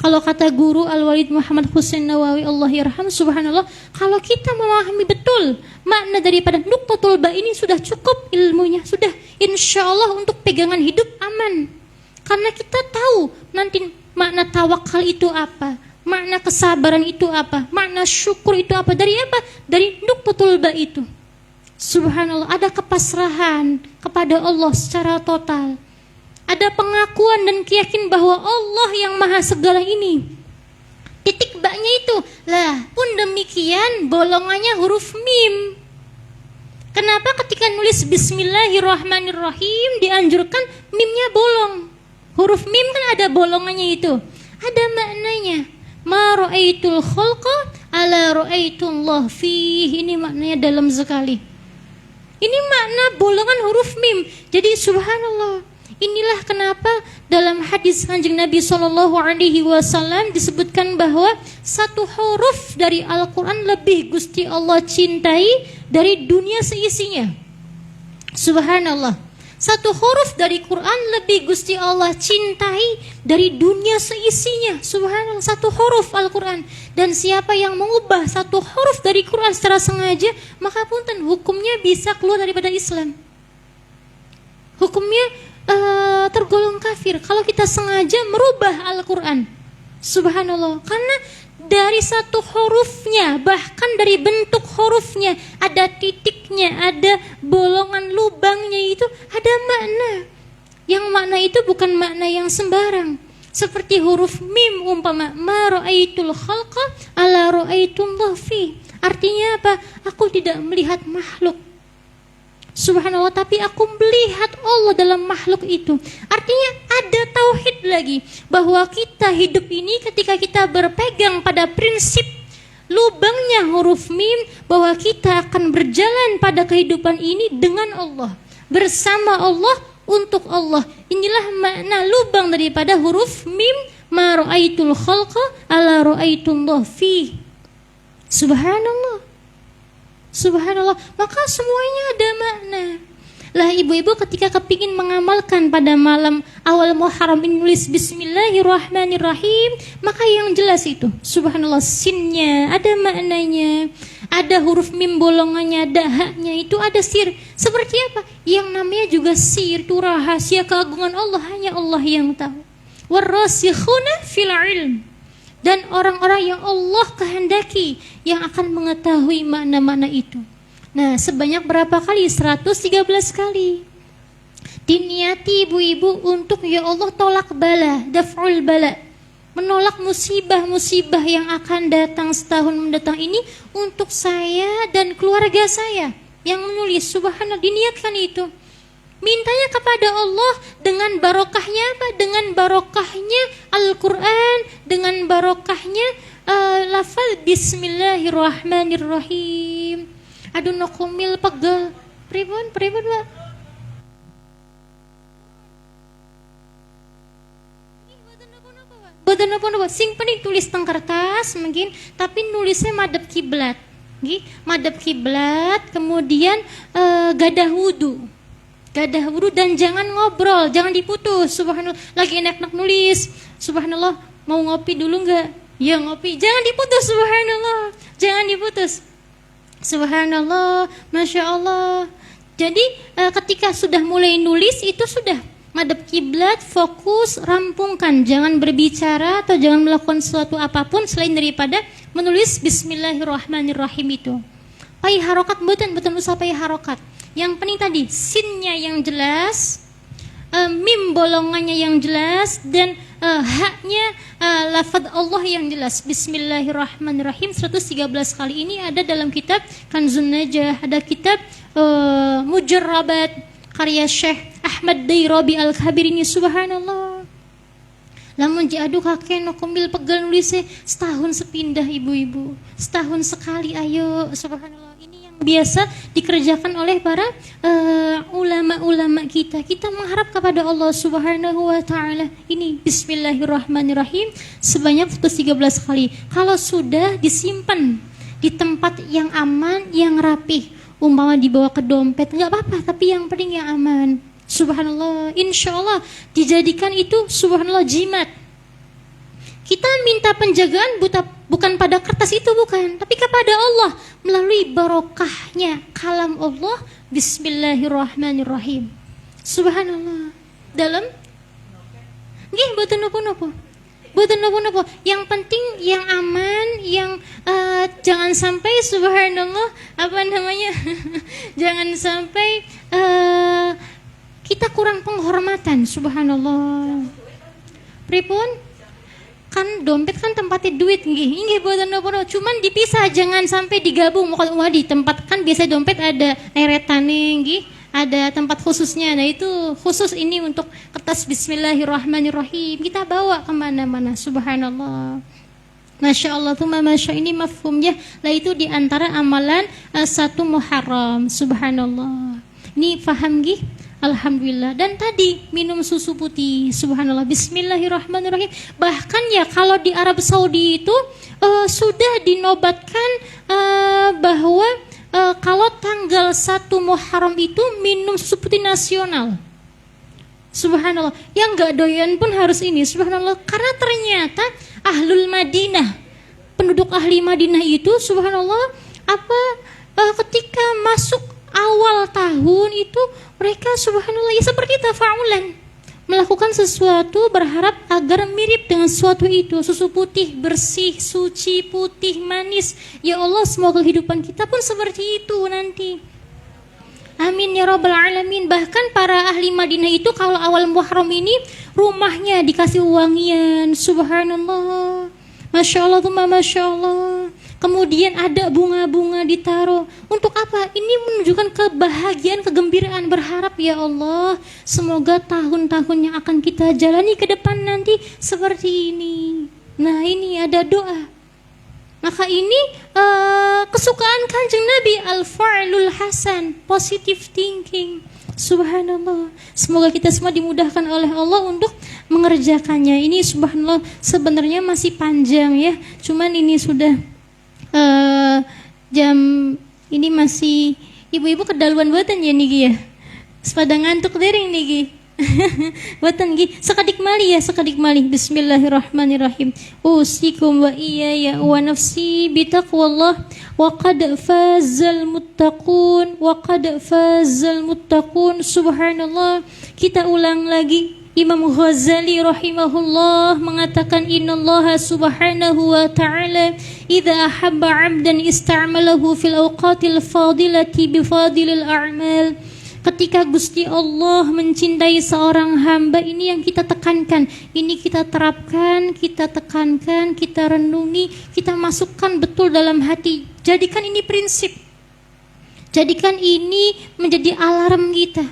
Kalau kata guru Al-Walid Muhammad Husain Nawawi Allah yarham, subhanallah, kalau kita memahami betul makna daripada nuqtatul ba ini sudah cukup ilmunya, sudah insyaallah untuk pegangan hidup aman. Karena kita tahu nanti makna tawakal itu apa, makna kesabaran itu apa, makna syukur itu apa, dari apa? Dari nuqtatul ba itu. Subhanallah, ada kepasrahan kepada Allah secara total. Ada pengakuan dan keyakinan bahwa Allah yang maha segala ini. Titik ba-nya itu. Lah, pun demikian bolongannya huruf mim. Kenapa ketika nulis Bismillahirrahmanirrahim dianjurkan mimnya bolong? Huruf mim kan ada bolongannya itu. Ada maknanya. Ma ra'aitul khalqa ala ra'aitullah fihi. Ini maknanya dalam sekali. Ini makna bolongan huruf mim. Jadi subhanallah. Inilah kenapa dalam hadis Kanjeng Nabi SAW disebutkan bahwa satu huruf dari Al-Quran lebih Gusti Allah cintai dari dunia seisinya. Subhanallah. Satu huruf dari Quran lebih Gusti Allah cintai dari dunia seisinya. Subhanallah, satu huruf Al-Quran. Dan siapa yang mengubah satu huruf dari Quran secara sengaja, maka punten hukumnya bisa keluar daripada Islam. Hukumnya tergolong kafir kalau kita sengaja merubah Al-Quran. Subhanallah, karena dari satu hurufnya, bahkan dari bentuk hurufnya, ada titiknya, ada bolongan lubangnya, itu ada makna. Yang makna itu bukan makna yang sembarang. Seperti huruf mim umpama ma ra'aitul khalqa ala ra'aitullah fi. Artinya apa? Aku tidak melihat makhluk, subhanallah, tapi aku melihat Allah dalam makhluk itu. Artinya ada tauhid lagi, bahwa kita hidup ini ketika kita berpegang pada prinsip lubangnya huruf mim, bahwa kita akan berjalan pada kehidupan ini dengan Allah, bersama Allah, untuk Allah. Inilah makna lubang daripada huruf mim, ma ra'aitul khalqa ala ra'aitullah fi. Subhanallah. Subhanallah, maka semuanya ada makna. Lah ibu-ibu ketika kepingin mengamalkan pada malam awal Muharram ini nulis Bismillahirrahmanirrahim, maka yang jelas itu, subhanallah, sinnya ada maknanya, ada huruf mim bolongannya, ada haknya, itu ada sir. Seperti apa? Yang namanya juga sir, itu rahasia keagungan Allah, hanya Allah yang tahu. Warasikhuna fil ilm. Dan orang-orang yang Allah kehendaki yang akan mengetahui makna-makna itu. Nah, sebanyak berapa kali? 113 kali. Diniati ibu-ibu untuk ya Allah tolak bala, daf'ul bala. Menolak musibah-musibah yang akan datang setahun mendatang ini untuk saya dan keluarga saya. Yang menulis, subhanallah, diniatkan itu. Mintanya kepada Allah dengan barokahnya apa? Dengan barokahnya Al-Quran, dengan barokahnya lafal Bismillahirrahmanirrahim. Aduh nokumil pegel. Pribun Pak. Badan apa? Sing penting tulis teng kertas mungkin, tapi nulisnya madhab kiblat. Madhab kiblat, kemudian gadah wudu dan jangan ngobrol, jangan diputus. Subhanallah, lagi enak-enak nulis, subhanallah, mau ngopi dulu enggak? Ya ngopi, jangan diputus, subhanallah, jangan diputus. Subhanallah, masya Allah. Jadi ketika sudah mulai nulis itu sudah Madhab kiblat, fokus, rampungkan. Jangan berbicara atau jangan melakukan sesuatu apapun selain daripada menulis Bismillahirrahmanirrahim itu. Pai harokat mboten usah pai harokat. Yang penting tadi sinnya yang jelas, mim bolongannya yang jelas, dan haknya lafaz Allah yang jelas. Bismillahirrahmanirrahim 113 kali. Ini ada dalam kitab Kanzun Najah, ada kitab Mujarrabat karya Syekh Ahmad Dairabi Al-Khabir ini. Subhanallah, lamun aduh kakek nokombil pegel nulisnya setahun sepindah ibu-ibu, setahun sekali. Ayo, subhanallah, ini yang biasa dikerjakan oleh para ulama-ulama kita. Kita mengharap kepada Allah Subhanahu wa taala. Ini Bismillahirrahmanirrahim sebanyak 13 kali. Kalau sudah disimpan di tempat yang aman, yang rapih, umpama dibawa ke dompet nggak apa-apa, tapi yang penting yang aman. Subhanallah, insya Allah dijadikan itu subhanallah jimat. Kita minta penjagaan bukan pada kertas itu, bukan, tapi kepada Allah melalui barokahnya kalam Allah. Bismillahirrahmanirrahim. Subhanallah. Dalam nggih mboten napa-napa. Yang penting yang aman, yang jangan sampai subhanallah jangan sampai kita kurang penghormatan. Subhanallah. Pripun? Kan dompet kan tempatnya duit nggih mboten napa-napa. Cuman dipisah, jangan sampai digabung. Mau di tempat kan biasa dompet ada eretane nggih. Ada tempat khususnya, nah itu khusus ini untuk kertas Bismillahirrahmanirrahim. Kita bawa kemana-mana, subhanallah. Masya Allah tuh masya, ini mafhumnya. Lah itu diantara amalan 1 Muharram, subhanallah. Ini paham gih? Alhamdulillah. Dan tadi minum susu putih, subhanallah, Bismillahirrahmanirrahim. Bahkan ya kalau di Arab Saudi itu sudah dinobatkan bahwa kalau tanggal 1 Muharram itu minum susu putih nasional. Subhanallah. Yang gak doyan pun harus ini. Subhanallah. Karena ternyata Ahlul Madinah, penduduk ahli Madinah itu subhanallah, ketika masuk awal tahun itu mereka subhanallah ya seperti tafa'ulan, melakukan sesuatu berharap agar mirip dengan sesuatu itu. Susu putih, bersih, suci, putih, manis. Ya Allah, semoga kehidupan kita pun seperti itu nanti. Amin ya rabbal alamin. Bahkan para ahli Madinah itu kalau awal Muharram ini rumahnya dikasih wangian. Subhanallah. Masya Allah, masya Allah. Kemudian ada bunga-bunga ditaruh. Untuk apa? Ini menunjukkan kebahagiaan, kegembiraan. Berharap ya Allah, semoga tahun-tahun yang akan kita jalani ke depan nanti seperti ini. Nah ini ada doa. Maka ini kesukaan Kanjeng Nabi, al-fa'lul hasan, positive thinking. Subhanallah. Semoga kita semua dimudahkan oleh Allah untuk mengerjakannya. Ini subhanallah sebenarnya masih panjang ya. Cuman ini sudah jam ini masih ibu-ibu kedaluan buatan ya niki ya. Sepada ngantuk dering niki. Buatan niki sekadik mali. Bismillahirrahmanirrahim. Usikum wa iyaya wa nafsi bitaqwallah wa qad fazal muttaqun. Subhanallah. Kita ulang lagi. Imam Ghazali rahimahullah mengatakan innallaha subhanahu wa ta'ala idza ahabba 'abdan ista'malahu fil awqatil fadilati bi fadilil a'mal. Ketika Gusti Allah mencintai seorang hamba, ini yang kita tekankan, ini kita terapkan, kita tekankan, kita renungi, kita masukkan betul dalam hati. Jadikan ini prinsip, jadikan ini menjadi alarm kita.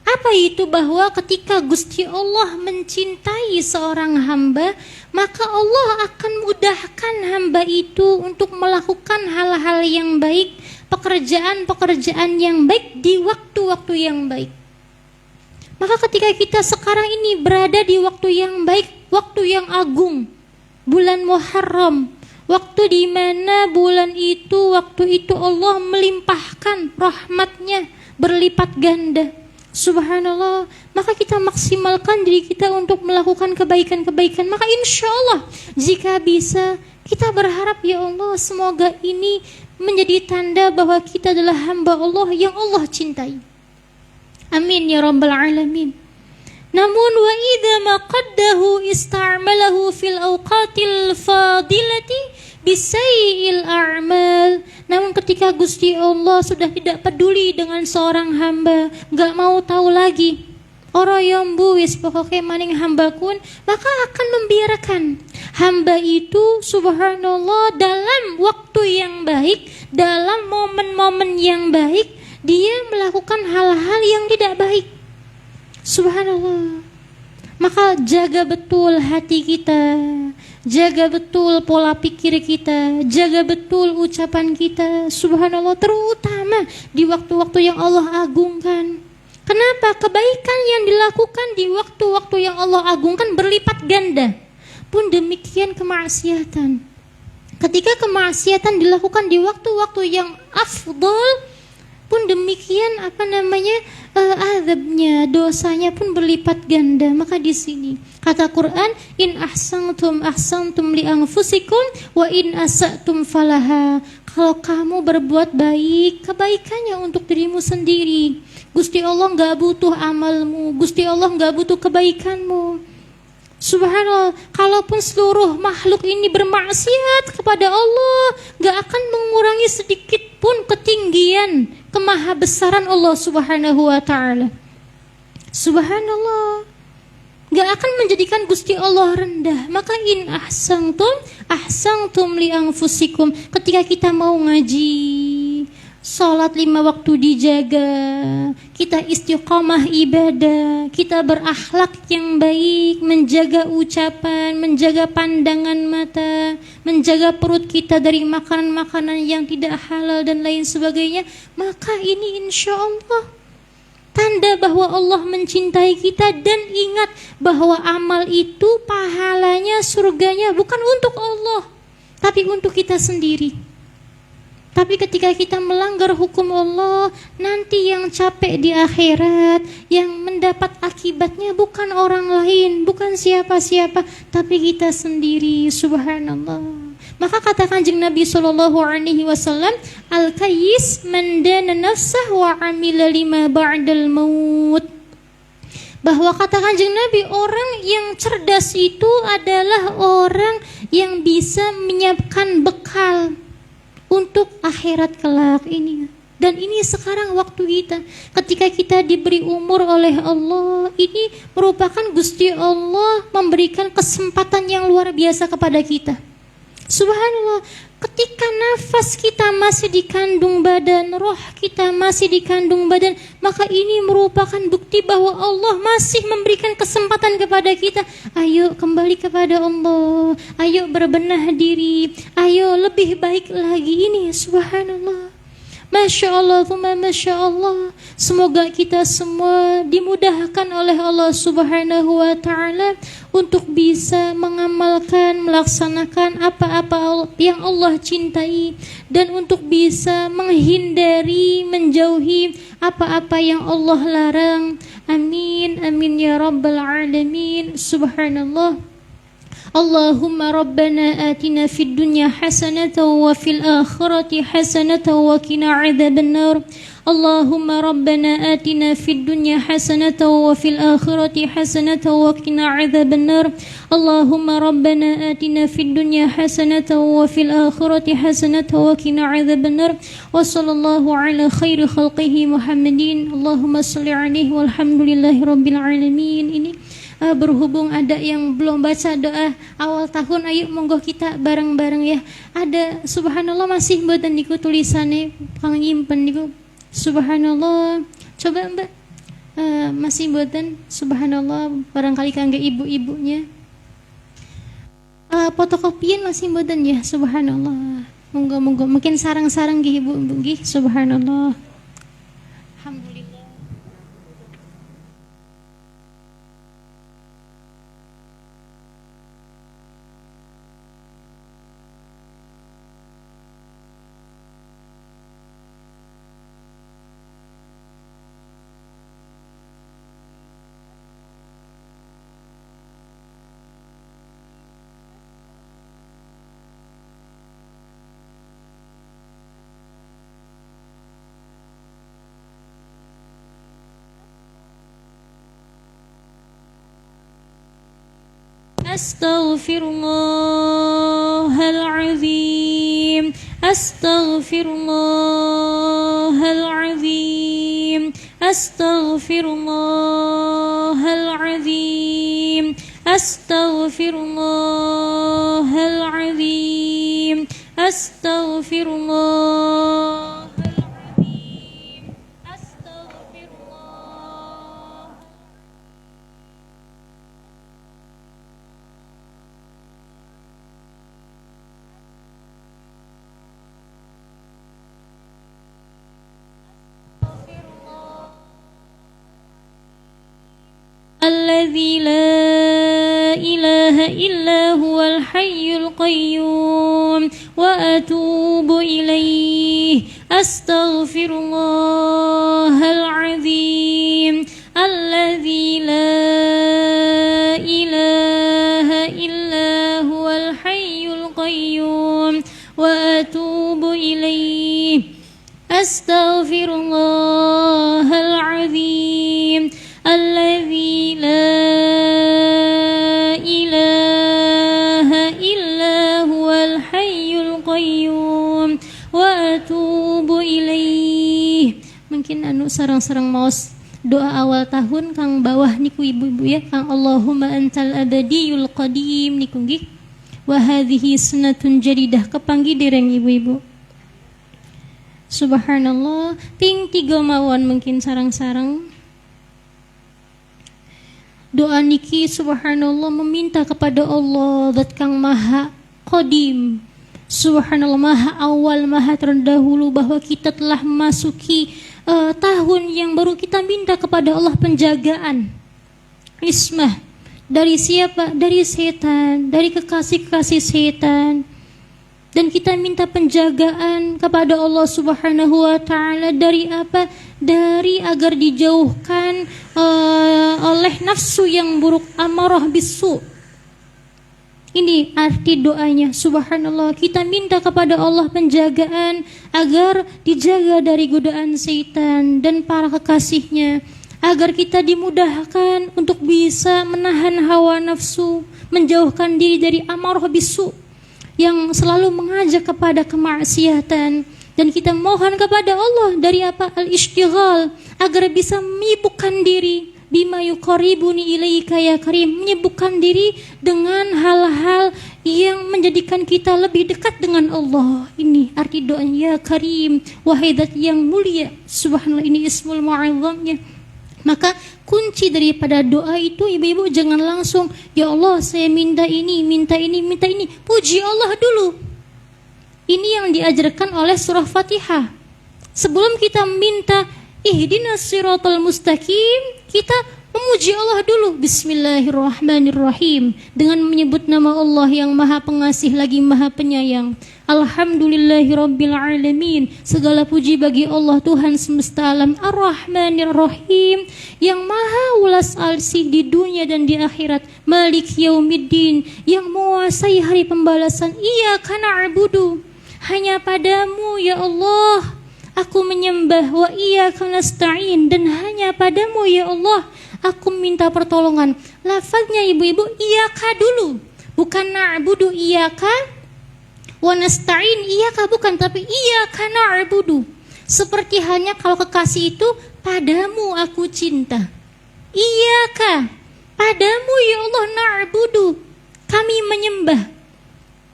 Apa itu? Bahwa ketika Gusti Allah mencintai seorang hamba, maka Allah akan mudahkan hamba itu untuk melakukan hal-hal yang baik, pekerjaan-pekerjaan yang baik di waktu-waktu yang baik. Maka ketika kita sekarang ini berada di waktu yang baik, waktu yang agung, bulan Muharram, waktu di mana waktu itu Allah melimpahkan rahmatnya berlipat ganda. Subhanallah. Maka kita maksimalkan diri kita untuk melakukan kebaikan-kebaikan. Maka insya Allah jika bisa, kita berharap ya Allah, semoga ini menjadi tanda bahwa kita adalah hamba Allah yang Allah cintai. Amin ya rabbal alamin. Namun wa idza maqaddahu ista'malahu fil awqatil fadilati bisayil a'mal. Namun ketika Gusti Allah sudah tidak peduli dengan seorang hamba, gak mau tahu lagi orang buwis pokoknya maning hamba kun, maka akan membiarkan hamba itu subhanallah dalam waktu yang baik, dalam momen-momen yang baik, dia melakukan hal-hal yang tidak baik. Subhanallah. Maka jaga betul hati kita, jaga betul pola pikir kita, jaga betul ucapan kita. Subhanallah, terutama di waktu-waktu yang Allah agungkan. Kenapa? Kebaikan yang dilakukan di waktu-waktu yang Allah agungkan berlipat ganda. Pun demikian kemaksiatan. Ketika kemaksiatan dilakukan di waktu-waktu yang afdal, pun demikian azabnya, dosanya pun berlipat ganda. Maka di sini kata Quran, in ahsantum li anfusikum wa in asatum falaha. Kalau kamu berbuat baik, kebaikannya untuk dirimu sendiri. Gusti Allah enggak butuh amalmu, Gusti Allah enggak butuh kebaikanmu. Subhanallah, kalaupun seluruh makhluk ini bermaksiat kepada Allah, enggak akan mengurangi sedikit pun ketinggian kemahabesaran Allah Subhanahu wa taala. Subhanallah, enggak akan menjadikan Gusti Allah rendah. Maka in ahsantum li anfusikum. Ketika kita mau ngaji, salat 5 waktu dijaga, kita istiqamah ibadah, kita berakhlak yang baik, menjaga ucapan, menjaga pandangan mata, menjaga perut kita dari makanan-makanan yang tidak halal dan lain sebagainya, maka ini insya Allah tanda bahwa Allah mencintai kita. Dan ingat bahwa amal itu pahalanya, surganya bukan untuk Allah, tapi untuk kita sendiri. Tapi ketika kita melanggar hukum Allah, nanti yang capek di akhirat, yang mendapat akibatnya bukan orang lain, bukan siapa-siapa, tapi kita sendiri. Subhanallah. Maka kata Kanjeng Nabi SAW, al-kayyis man dana nafsah wa amila lima ba'dal maut. Bahwa kata Kanjeng Nabi, orang yang cerdas itu adalah orang yang bisa menyiapkan bekal untuk akhirat kelak ini. Dan ini sekarang waktu kita, ketika kita diberi umur oleh Allah, ini merupakan Gusti Allah memberikan kesempatan yang luar biasa kepada kita. Subhanallah, ketika nafas kita masih dikandung badan, roh kita masih dikandung badan, maka ini merupakan bukti bahwa Allah masih memberikan kesempatan kepada kita. Ayo kembali kepada Allah, ayo berbenah diri, ayo lebih baik lagi ini. Subhanallah, Masya Allah, Masya Allah. Semoga kita semua dimudahkan oleh Allah Subhanahu wa ta'ala untuk bisa mengamalkan, melaksanakan apa-apa yang Allah cintai, dan untuk bisa menghindari, menjauhi apa-apa yang Allah larang. Amin, amin ya rabbal alamin. Subhanallah. Allahumma rabbana atina fid dunya hasanatan wa fil akhirati hasanatan wa qina adzaban nar. Allahumma rabbana atina fid dunya hasanatan wa fil akhirati hasanatan wa qina adzaban nar. Allahumma rabbana atina fid dunya hasanatan wa fil akhirati hasanatan wa qina adzaban nar. Wa sallallahu ala khairi khalqihi Muhammadin. Allahumma shalli alaihi walhamdulillahi rabbil alamin. Ini berhubung ada yang belum baca doa awal tahun, ayo monggo kita bareng-bareng ya. Ada subhanallah masih mboten niku tulisannya kang nyimpen niku. Subhanallah. Coba Mbak, masih mboten subhanallah, barangkali kangge ibu-ibunya. Fotokopian masih mboten ya. Subhanallah. Monggo-monggo mungkin sarang-sarang nggih Ibu nggih. Subhanallah. Alhamdulillah. Astaghfirullahal azim. Astaghfirullahal azim. Astaghfirullahal azim. Astaghfirullahal azim. Astaghfirullah. الذي لا إله إلا هو الحي القيوم وأتوب إليه أستغفر الله العظيم الذي لا إله إلا هو الحي القيوم وأتوب إليه أستغفر الله العظيم الذي لا إله إلا هو الحي القيوم وأتوب إليه. Mungkin sarang-sarang maos doa awal tahun kang bawah niku ibu-ibu ya, kang Allahumma antal abadiyul qadim niku nggih. Wa hadhihi sunnatun jadidah kepanggih dereng ibu-ibu. Subhanallah, ting tiga mawon mungkin sarang-sarang doa niki subhanallah meminta kepada Allah zat kang maha qadim, subhanallah maha awal maha terdahulu, bahwa kita telah memasuki tahun yang baru. Kita minta kepada Allah penjagaan, ismah dari siapa? Dari setan, dari kekasih-kekasih setan. Dan kita minta penjagaan kepada Allah Subhanahu wa taala dari apa? Dari agar dijauhkan oleh nafsu yang buruk, amarah bisu. Ini arti doanya. Subhanallah, kita minta kepada Allah penjagaan agar dijaga dari godaan setan dan para kekasihnya, agar kita dimudahkan untuk bisa menahan hawa nafsu, menjauhkan diri dari amarah bisu yang selalu mengajak kepada kemaksiatan. Dan kita mohon kepada Allah dari apa? Al-istighal, agar bisa menyibukkan diri bima yuqarribuni ilaika ya karim, menyibukkan diri dengan hal-hal yang menjadikan kita lebih dekat dengan Allah. Ini arti doanya ya karim, wahai zat yang mulia. Subhanallah, ini ismul mu'azzamnya. Maka kunci daripada doa itu ibu-ibu jangan langsung ya Allah saya minta ini, minta ini, minta ini. Puji Allah dulu. Ini yang diajarkan oleh surah Fatihah. Sebelum kita minta ihdinas siratal mustaqim, kita memuji Allah dulu. Bismillahirrahmanirrahim, dengan menyebut nama Allah yang maha pengasih lagi maha penyayang. Alhamdulillahirabbil alamin, segala puji bagi Allah Tuhan semesta alam. Ar-Rahmanir-Rahim, yang maha ulas asih di dunia dan di akhirat. Malik yaumiddin, yang menguasai hari pembalasan. Iyyaka na'budu, hanya padamu ya Allah aku menyembah. Wa iyyaka nasta'in, dan hanya padamu ya Allah aku minta pertolongan. Lafaznya ibu-ibu iyyaka dulu, bukan na'budu iyyaka wa nasta'in iyyaka, bukan, tapi iyyaka na'budu. Seperti hanya kalau kekasih itu padamu aku cinta. Iyyaka, padamu ya Allah na'budu, kami menyembah.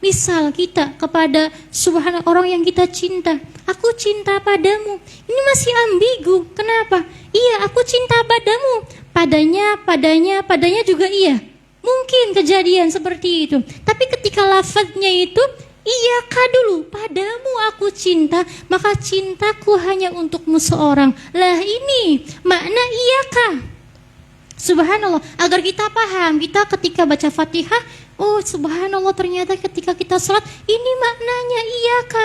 Misal kita kepada subhanallah orang yang kita cinta, aku cinta padamu. Ini masih ambigu. Kenapa? Iya, aku cinta padamu. Padanya juga iya. Mungkin kejadian seperti itu. Tapi ketika lafadznya itu iyyaka dulu, padamu aku cinta, maka cintaku hanya untukmu seorang. Lah ini makna iyyaka. Subhanallah, agar kita paham, kita ketika baca Fatihah, oh subhanallah, ternyata ketika kita sholat, ini maknanya iyyaka,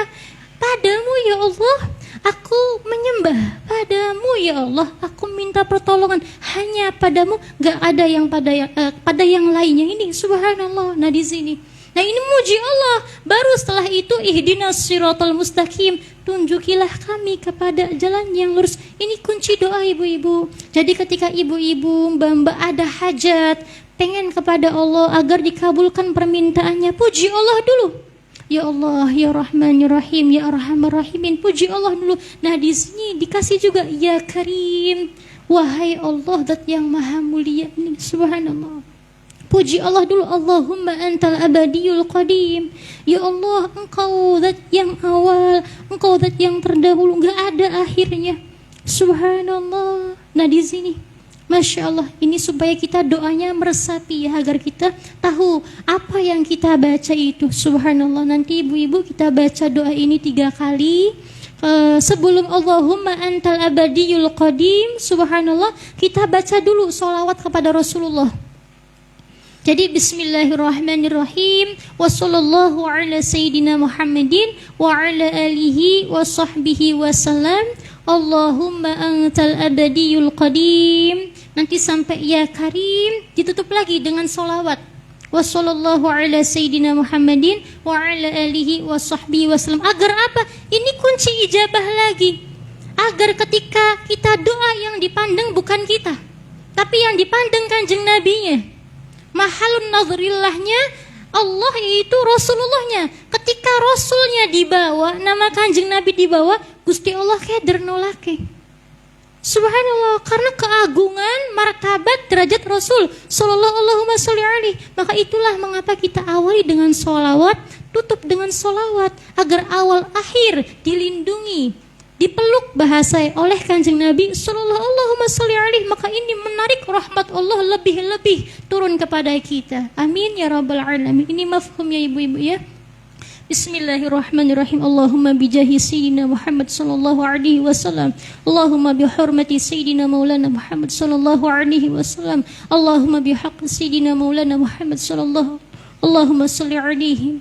padamu ya Allah aku menyembah, padamu ya Allah aku minta pertolongan, hanya padamu, gak ada yang pada yang lainnya. Ini subhanallah. Nah di sini, nah ini muji Allah. Baru setelah itu ihdinas siratal mustaqim, tunjukilah kami kepada jalan yang lurus. Ini kunci doa ibu-ibu. Jadi ketika ibu-ibu mbak-mbak ada hajat, pengen kepada Allah agar dikabulkan permintaannya, puji Allah dulu. Ya Allah, ya Rahman, ya Rahim, ya Arhamar Rahimin, puji Allah dulu. Nah di sini dikasih juga ya Karim, wahai Allah zat yang maha mulia ini, subhanallah. Puji Allah dulu, Allahumma antal abadiyul qadim. Ya Allah, engkau zat yang awal, engkau zat yang terdahulu, enggak ada akhirnya. Subhanallah. Nah di sini Masya Allah, ini supaya kita doanya meresapi ya, agar kita tahu apa yang kita baca itu. Subhanallah, nanti ibu-ibu kita baca doa ini 3 kali. Sebelum Allahumma antal abadiyul qadim, subhanallah, kita baca dulu sholawat kepada Rasulullah. Jadi bismillahirrahmanirrahim, wa sallallahu ala sayyidina Muhammadin wa ala alihi wa sahbihi wa salam. Allahumma antal abadiyul qadim. Nanti sampai ya Karim, ditutup lagi dengan solawat. Wa sallallahu ala sayyidina Muhammadin wa ala alihi wa sahbihi wa salam. Agar apa? Ini kunci ijabah lagi. Agar ketika kita doa yang dipandang bukan kita, tapi yang dipandang kanjeng nabinya. Mahalun nazrillahnya Allah, yaitu Rasulullahnya. Ketika Rasulnya dibawa, nama kanjeng Nabi dibawa, Gusti Allah keder nolake. Subhanallah, karena keagungan martabat derajat Rasul sallallahu alaihi. Maka itulah mengapa kita awali dengan sholawat, tutup dengan sholawat, agar awal akhir dilindungi, dipeluk bahasa oleh kanjeng Nabi sallallahu alaihi. Maka ini menarik rahmat Allah lebih-lebih turun kepada kita. Amin ya rabbal alamin. Ini mafhum ya ibu-ibu ya. Bismillahirrahmanirrahim. Allahumma bijahi sayyidina Muhammad sallallahu alaihi wasallam. Allahumma bihurmati sayyidina Maulana Muhammad sallallahu alaihi wasallam. Allahumma bihaqqi sayyidina Maulana Muhammad sallallahu. Allahumma salli alaihi.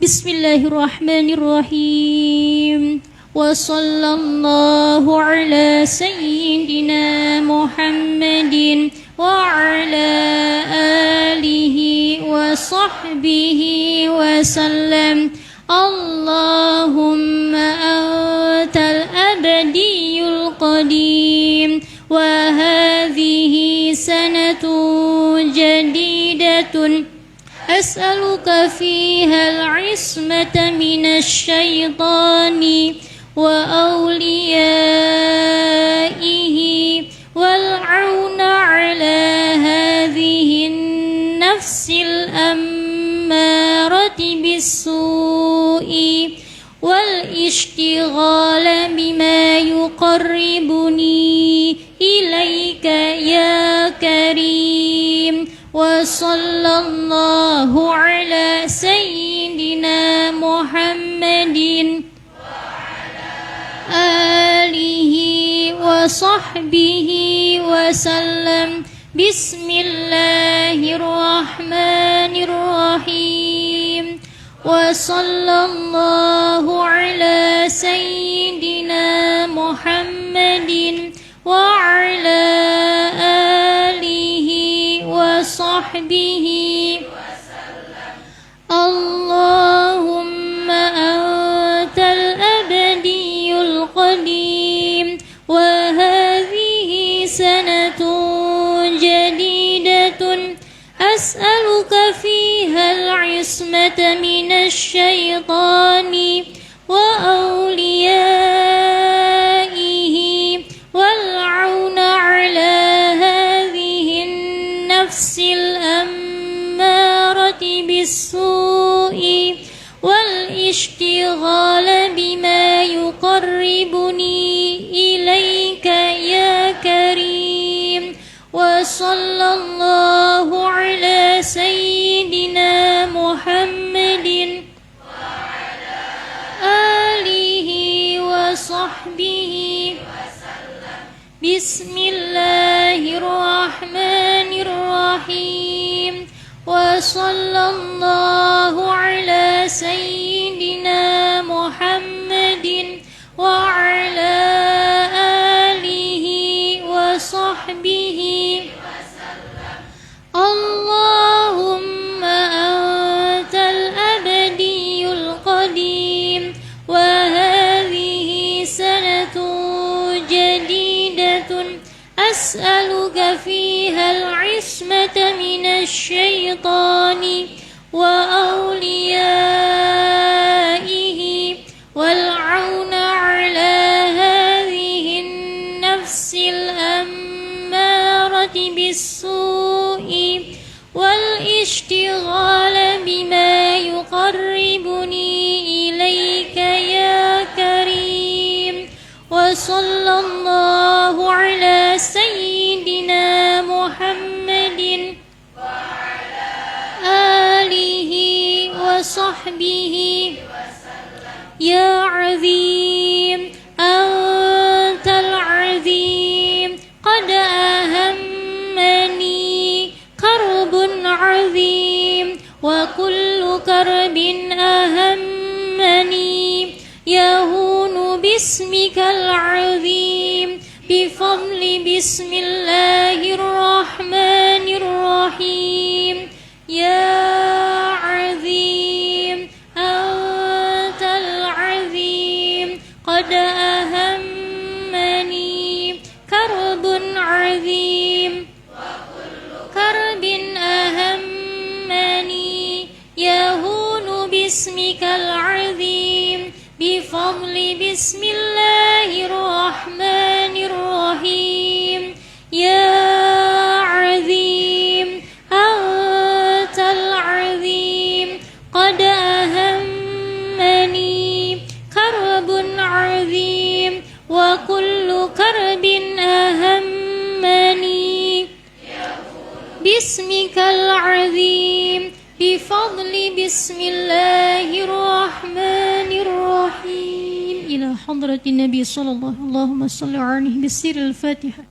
Bismillahirrahmanirrahim. Wa sallallahu ala sayyidina Muhammadin wa ala alihi wa sahbihi wa sallam. Allahumma antal abadiyul qadim wa hadhihi sanatun jadidatun as'aluka fiha al-ismata minasy syaitani wa awliyaihi والعون على هذه النفس الأمارة بالسوء والاشتغال بما يقربني إليك يا كريم وصلى الله على سيدنا محمد آله وصحبه وسلم. بسم الله الرحمن الرحيم وصلى الله على سيدنا محمد وعلى آله وصحبه وسلم. اللهم أنت الأبدي القديم وهذه سنة جديدة أسألك فيها العصمة من الشيطان وأوليائه والعون على هذه النفس الأمارة بالسوء والاشتغال بما يقربني إليك يا كريم وصلى الله على سيدنا محمد وعلى آله وصحبه وسلم. بسم الله الرحمن الرحيم وصلى الله على سيدنا محمد وعلى آله وصحبه وسلم. اللهم أنت الأبدي القديم وهذه سنة جديدة أسألك فيها العصمة من الشيطان وأوليائه والعون على هذه النفس الأمارة بالسوء والاشتغال بما يقربني إليك يا كريم وصلى الله على سيدنا محمد وعلى آله وصحبه يا عظيم أنت العظيم قد أهمني كرب عظيم وكل كرب أهمني يهون باسمك العظيم بفضل بسم الله الرحمن الرحيم يا عظيم أنت العظيم قد أهمني كرب عظيم كرب أهمني يهون باسمك العظيم بفضل بسم الله الرحمن الرحيم يا عظيم أنت العظيم قد أهمني كرب عظيم وكل كرب أهمني باسمك العظيم بفضل بسم الله الرحمن الرحيم إلى حضرة النبي صلى الله اللهم صل عليه بسر الفاتحة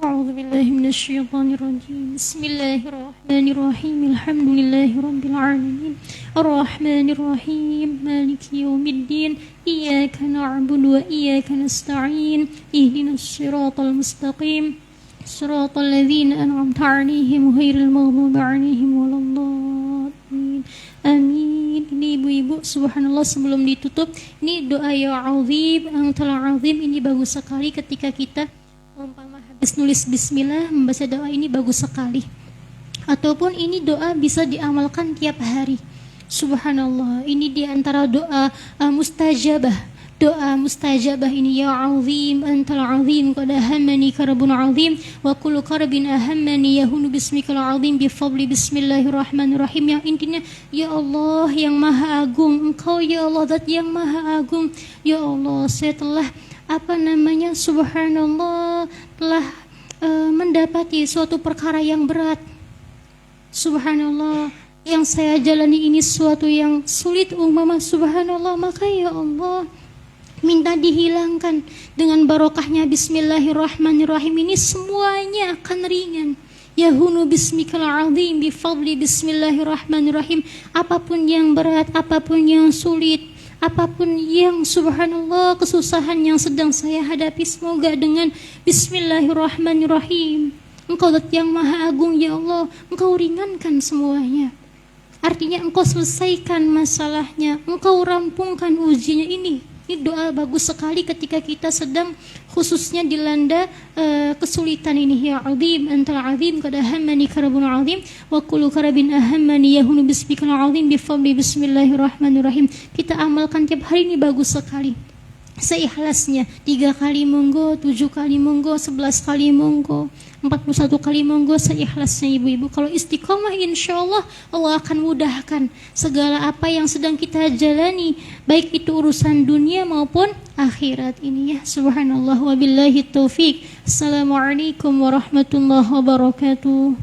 أعوذ بالله من الشيطان الرجيم بسم الله الرحمن الرحيم الحمد لله رب العالمين الرحمن الرحيم مالك يوم الدين إياك نعبد وإياك نستعين اهدنا الصراط المستقيم صراط الذين أنعمت عليهم غير المغضوب عليهم ولا الضالين amin. Ini ibu-ibu, subhanallah, sebelum ditutup ini doa ya azim antal azim ini bagus sekali ketika kita umpama habis nulis bismillah membaca doa ini bagus sekali, ataupun ini doa bisa diamalkan tiap hari. Subhanallah, ini diantara doa mustajabah. Doa mustajabah ini ya azim antal azim qad ahammani karbun azim wa kullu karbin ahammani yahunu bismikal azim bi fadli bismillahirrahmanirrahim. Yang intinya ya Allah yang maha agung, engkau ya Allah zat yang maha agung. Ya Allah, saya telah subhanallah telah mendapati suatu perkara yang berat. Subhanallah, yang saya jalani ini suatu yang sulit umpama, subhanallah, maka ya Allah minta dihilangkan dengan barokahnya bismillahirrahmanirrahim. Ini semuanya akan ringan. Yahunu bismikal azim bi fadli bismillahirrahmanirrahim. Apapun yang berat, apapun yang sulit, apapun yang subhanallah kesusahan yang sedang saya hadapi, semoga dengan bismillahirrahmanirrahim Engkau zat yang maha agung ya Allah, Engkau ringankan semuanya. Artinya Engkau selesaikan masalahnya, Engkau rampungkan ujinya. Ini doa bagus sekali ketika kita sedang khususnya dilanda kesulitan ini. Ya azim antal azim qad ahammani karbun azim wa kullu karbin ahammani yahunu bismikal azim bi fadli bismillahirrahmanirrahim. Kita amalkan tiap hari, ini bagus sekali. Seikhlasnya 3 kali monggo, 7 kali monggo, 11 kali monggo, 41 kali monggo, seikhlasnya ibu-ibu. Kalau istiqomah insyaallah Allah akan mudahkan segala apa yang sedang kita jalani, baik itu urusan dunia maupun akhirat ini ya. Subhanallah wa billahi taufik. Assalamualaikum warahmatullahi wabarakatuh.